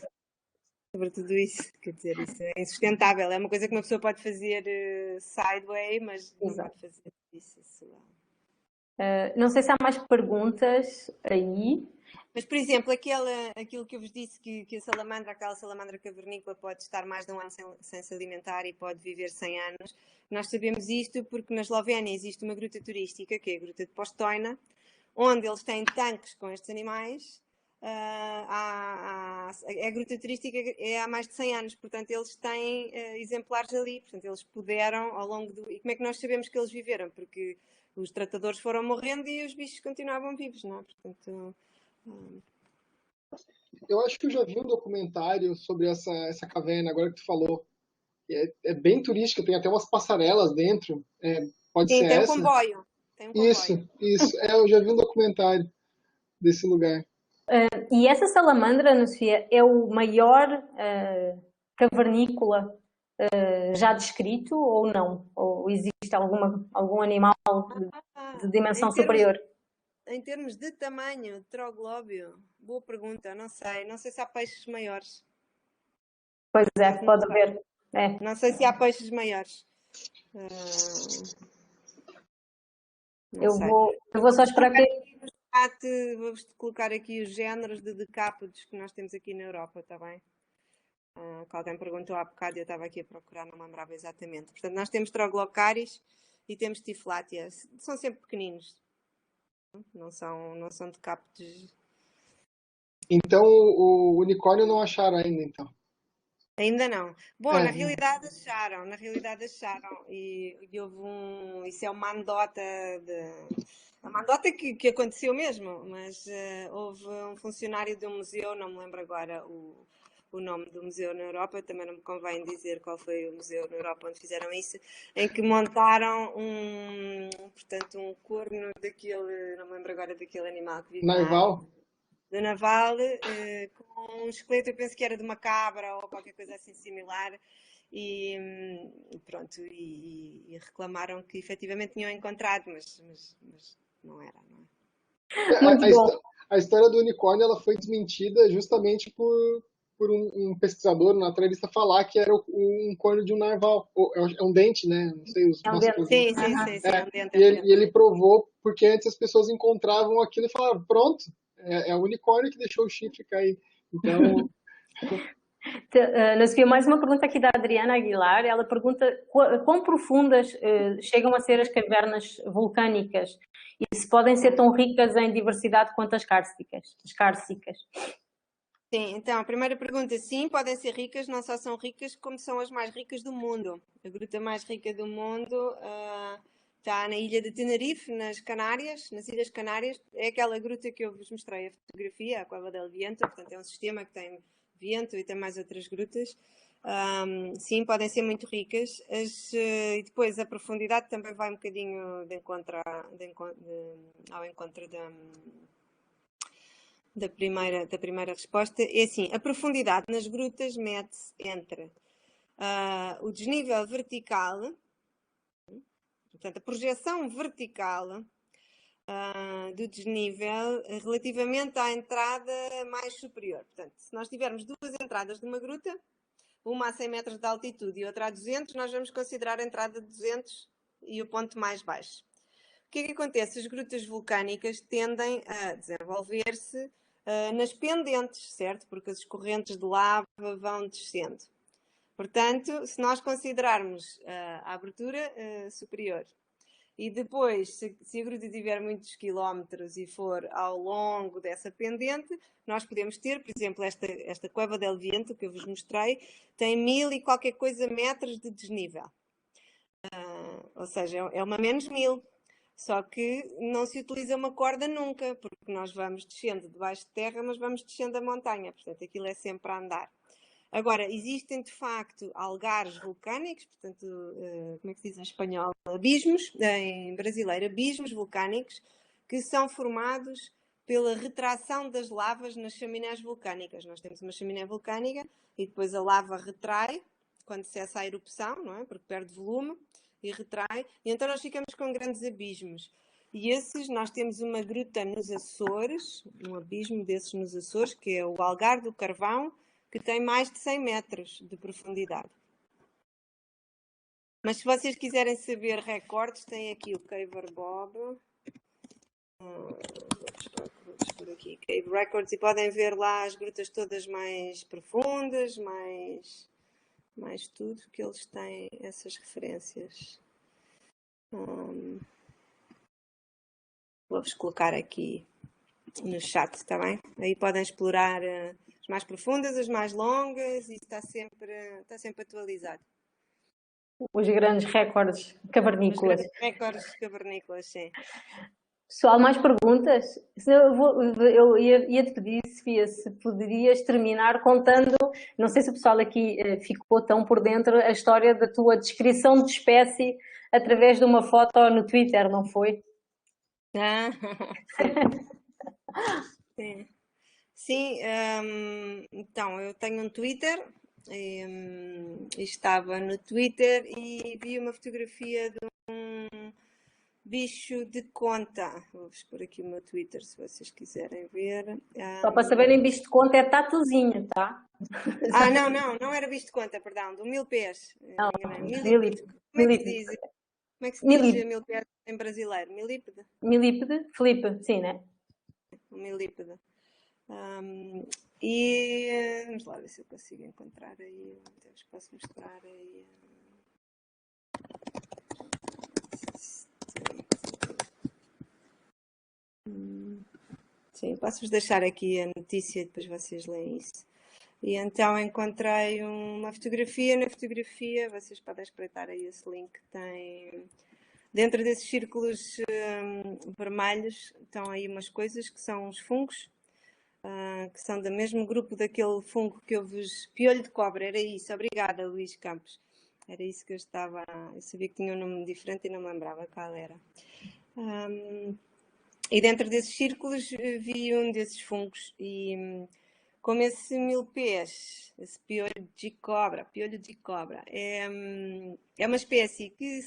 Sobre tudo isso, quer dizer, isso é insustentável. É uma coisa que uma pessoa pode fazer sideway, mas não pode fazer isso. Não sei se há mais perguntas aí. Mas, por exemplo, aquilo que eu vos disse, que aquela salamandra cavernícola pode estar mais de um ano sem se alimentar e pode viver 100 anos. Nós sabemos isto porque na Eslovénia existe uma gruta turística, que é a Gruta de Postojna, onde eles têm tanques com estes animais. A gruta turística é há mais de 100 anos, portanto eles têm exemplares ali, portanto eles puderam ao longo do... E como é que nós sabemos que eles viveram? Porque os tratadores foram morrendo e os bichos continuavam vivos, não é? Portanto... Eu acho que eu já vi um documentário sobre essa caverna, agora que tu falou. É bem turística, tem até umas passarelas dentro. Pode Sim, ser tem um essa? comboio. Isso. Eu já vi um documentário desse lugar. E essa salamandra, Ana Sofia, é o maior cavernícola já descrito ou não? Ou existe algum animal de dimensão superior? Em termos de tamanho, troglóbio, boa pergunta, não sei se há peixes maiores. Pois é, pode haver. Não sei se há peixes maiores. Eu vou só esperar que... Vou-vos colocar aqui os géneros de decápodes que nós temos aqui na Europa, está bem? Que alguém perguntou há bocado e eu estava aqui a procurar, não me lembrava exatamente. Portanto, nós temos Troglocaris e temos Tiflatia. São sempre pequeninos. Não são decápodes. Então, o unicórnio não acharam ainda, então? Ainda não. Bom, na realidade acharam. E houve isso é uma anedota que aconteceu mesmo, mas houve um funcionário de um museu, não me lembro agora o nome do museu na Europa, também não me convém dizer qual foi o museu na Europa onde fizeram isso, em que montaram um corno daquele, não me lembro agora daquele animal que vive narval? Do naval, com um esqueleto, eu penso que era de uma cabra ou qualquer coisa assim similar, e pronto, e reclamaram que efetivamente tinham encontrado, mas não era. A história do unicórnio ela foi desmentida justamente por um pesquisador na entrevista falar que era um corno de um narval. É um dente, né? Não sei os músculos. Sim, é um dente. E ele provou porque antes as pessoas encontravam aquilo e falavam, pronto, é o unicórnio que deixou o chifre cair. Então... Nós tivemos mais uma pergunta aqui da Adriana Aguilar. Ela pergunta quão profundas chegam a ser as cavernas vulcânicas e se podem ser tão ricas em diversidade quanto as cársticas. Sim, então a primeira pergunta, sim, podem ser ricas, não só são ricas, como são as mais ricas do mundo. A gruta mais rica do mundo está na ilha de Tenerife, nas Ilhas Canárias. É aquela gruta que eu vos mostrei a fotografia, a Cova del Viento, portanto é um sistema que tem vento e tem mais outras grutas. Sim, podem ser muito ricas. E depois a profundidade também vai um bocadinho ao encontro da primeira resposta. É assim, a profundidade nas grutas mede-se entre o desnível vertical, portanto a projeção vertical do desnível relativamente à entrada mais superior. Portanto, se nós tivermos duas entradas de uma gruta, uma a 100 metros de altitude e outra a 200, nós vamos considerar a entrada de 200 e o ponto mais baixo. O que é que acontece? As grutas vulcânicas tendem a desenvolver-se nas pendentes, certo? Porque as correntes de lava vão descendo. Portanto, se nós considerarmos a abertura superior E depois, se a gruta tiver muitos quilómetros e for ao longo dessa pendente, nós podemos ter, por exemplo, esta Cueva del Viento que eu vos mostrei, tem 1000 e qualquer coisa metros de desnível. Ou seja, é uma menos 1000. Só que não se utiliza uma corda nunca, porque nós vamos descendo debaixo de terra, mas vamos descendo a montanha. Portanto, aquilo é sempre a andar. Agora, existem de facto algares vulcânicos, portanto, como é que se diz em espanhol? Abismos, em brasileiro, abismos vulcânicos, que são formados pela retração das lavas nas chaminés vulcânicas. Nós temos uma chaminé vulcânica e depois a lava retrai, quando cessa a erupção, não é? Porque perde volume e retrai, e então nós ficamos com grandes abismos. E esses, nós temos uma gruta nos Açores, um abismo desses nos Açores, que é o Algar do Carvão, que tem mais de 100 metros de profundidade. Mas se vocês quiserem saber recordes, tem aqui o Caver Bob. Vou por aqui, Cave Records, e podem ver lá as grutas todas mais profundas, mais tudo, que eles têm essas referências. Vou-vos colocar aqui no chat, está bem? Aí podem explorar as mais profundas, as mais longas, e está sempre atualizado. Os grandes recordes cavernícolas. Os grandes recordes cavernícolas, sim. Pessoal, mais perguntas? Eu ia-te pedir, Sofia, se poderias terminar contando, não sei se o pessoal aqui ficou tão por dentro, a história da tua descrição de espécie através de uma foto no Twitter, não foi? Sim. Sim, então, eu tenho um Twitter, e estava no Twitter e vi uma fotografia de um bicho de conta. Vou-vos pôr aqui o meu Twitter, se vocês quiserem ver. Só para saberem, bicho de conta é tatuzinho, tá? Não era bicho de conta, perdão, do 1000 pés. Não, milípede. Como é que se diz? Como é que se diz 1000 pés em brasileiro? Milípede? Milípede? Filipe, sim, né? Milípede. E vamos lá ver se eu consigo encontrar aí. Deus, posso mostrar aí. Sim, posso-vos deixar aqui a notícia e depois vocês leem isso. E então encontrei uma fotografia. Na fotografia, vocês podem espreitar aí esse link que tem. Dentro desses círculos vermelhos estão aí umas coisas que são os fungos, que são do mesmo grupo daquele fungo que eu vos... Piolho de cobra, era isso. Obrigada, Luís Campos. Era isso que eu estava... Eu sabia que tinha um nome diferente e não me lembrava qual era. E dentro desses círculos vi um desses fungos e como esse 1000 pés, esse piolho de cobra, é uma espécie que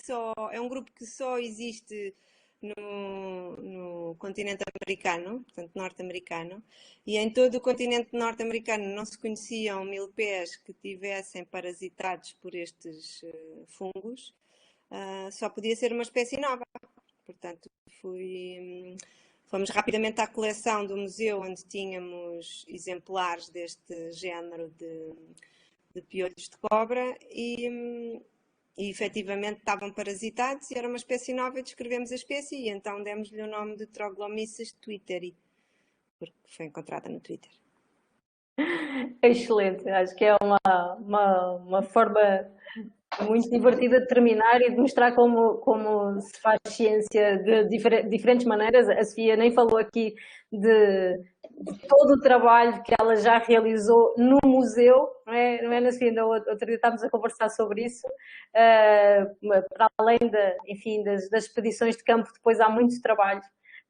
é um grupo que só existe no continente americano, portanto norte-americano, e em todo o continente norte-americano não se conheciam 1000 pés que tivessem parasitados por estes fungos, só podia ser uma espécie nova. Portanto, fomos rapidamente à coleção do museu onde tínhamos exemplares deste género de piolhos de cobra e efetivamente estavam parasitados e era uma espécie nova e descrevemos a espécie e então demos-lhe o nome de Troglomyces twitteri, porque foi encontrada no Twitter. Excelente, acho que é uma forma muito divertida de terminar e de mostrar como se faz ciência de diferentes maneiras. A Sofia nem falou aqui de todo o trabalho que ela já realizou no museu, não é Sofia? Ainda outro dia estávamos a conversar sobre isso. Para além das expedições de campo, depois há muito trabalho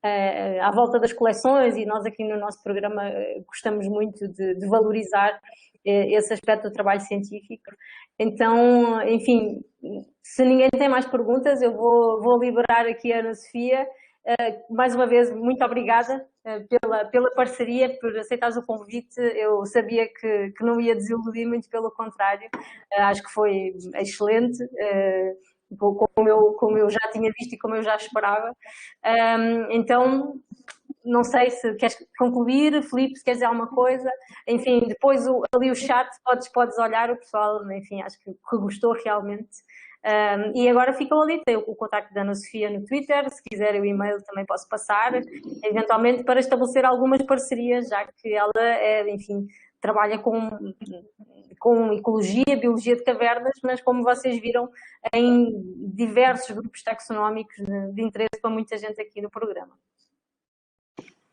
à volta das coleções e nós aqui no nosso programa gostamos muito de valorizar esse aspecto do trabalho científico. Então, enfim, se ninguém tem mais perguntas, eu vou liberar aqui a Ana Sofia. Mais uma vez, muito obrigada pela parceria, por aceitares o convite. Eu sabia que não ia desiludir, muito pelo contrário. Acho que foi excelente, como eu já tinha visto e como eu já esperava. Então, não sei se queres concluir, Filipe, se queres dizer alguma coisa. Enfim, depois ali o chat, podes olhar o pessoal, enfim, acho que gostou realmente. E agora ficam ali, tem o contacto da Ana Sofia no Twitter, se quiserem o e-mail também posso passar, eventualmente para estabelecer algumas parcerias, já que ela, enfim, trabalha com ecologia, biologia de cavernas, mas como vocês viram, em diversos grupos taxonómicos de interesse para muita gente aqui no programa.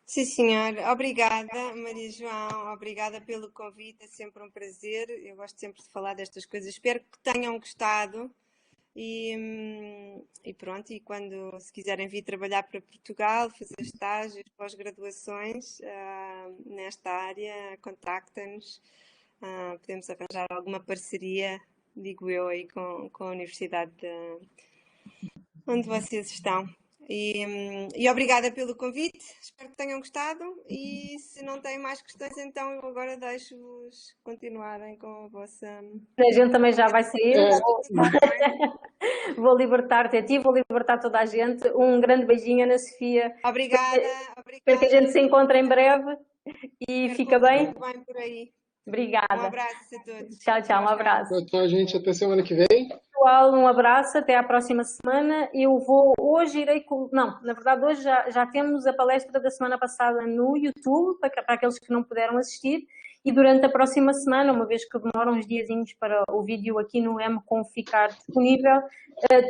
Sim, senhor. Obrigada, Maria João. Obrigada pelo convite. É sempre um prazer. Eu gosto sempre de falar destas coisas. Espero que tenham gostado. E pronto, e quando se quiserem vir trabalhar para Portugal, fazer estágios, pós-graduações nesta área, contactem-nos. Podemos arranjar alguma parceria, digo eu, aí com a Universidade onde vocês estão. E obrigada pelo convite, espero que tenham gostado e se não têm mais questões, então eu agora deixo-vos continuarem com a vossa... A gente também já vai sair, vou libertar-te a ti, vou libertar toda a gente. Um grande beijinho, Ana Sofia. Obrigada. Espero que a gente se encontre em breve e fica bem. Bem por aí. Obrigada. Um abraço a todos. Tchau, tchau, um abraço. Tchau, gente, até semana que vem. Pessoal, um abraço, até à próxima semana. Hoje não, na verdade hoje já temos a palestra da semana passada no YouTube, para aqueles que não puderam assistir, e durante a próxima semana, uma vez que demora uns diazinhos para o vídeo aqui no MConf ficar disponível,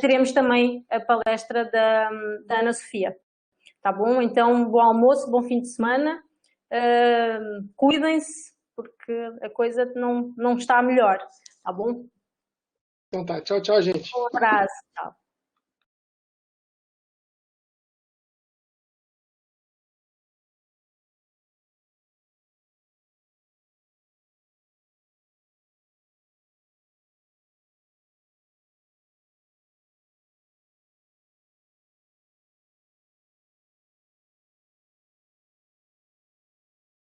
teremos também a palestra da Ana Sofia. Tá bom? Então, bom almoço, bom fim de semana, cuidem-se, porque a coisa não está melhor, tá bom? Então tá, tchau, tchau, gente. Um abraço, tchau.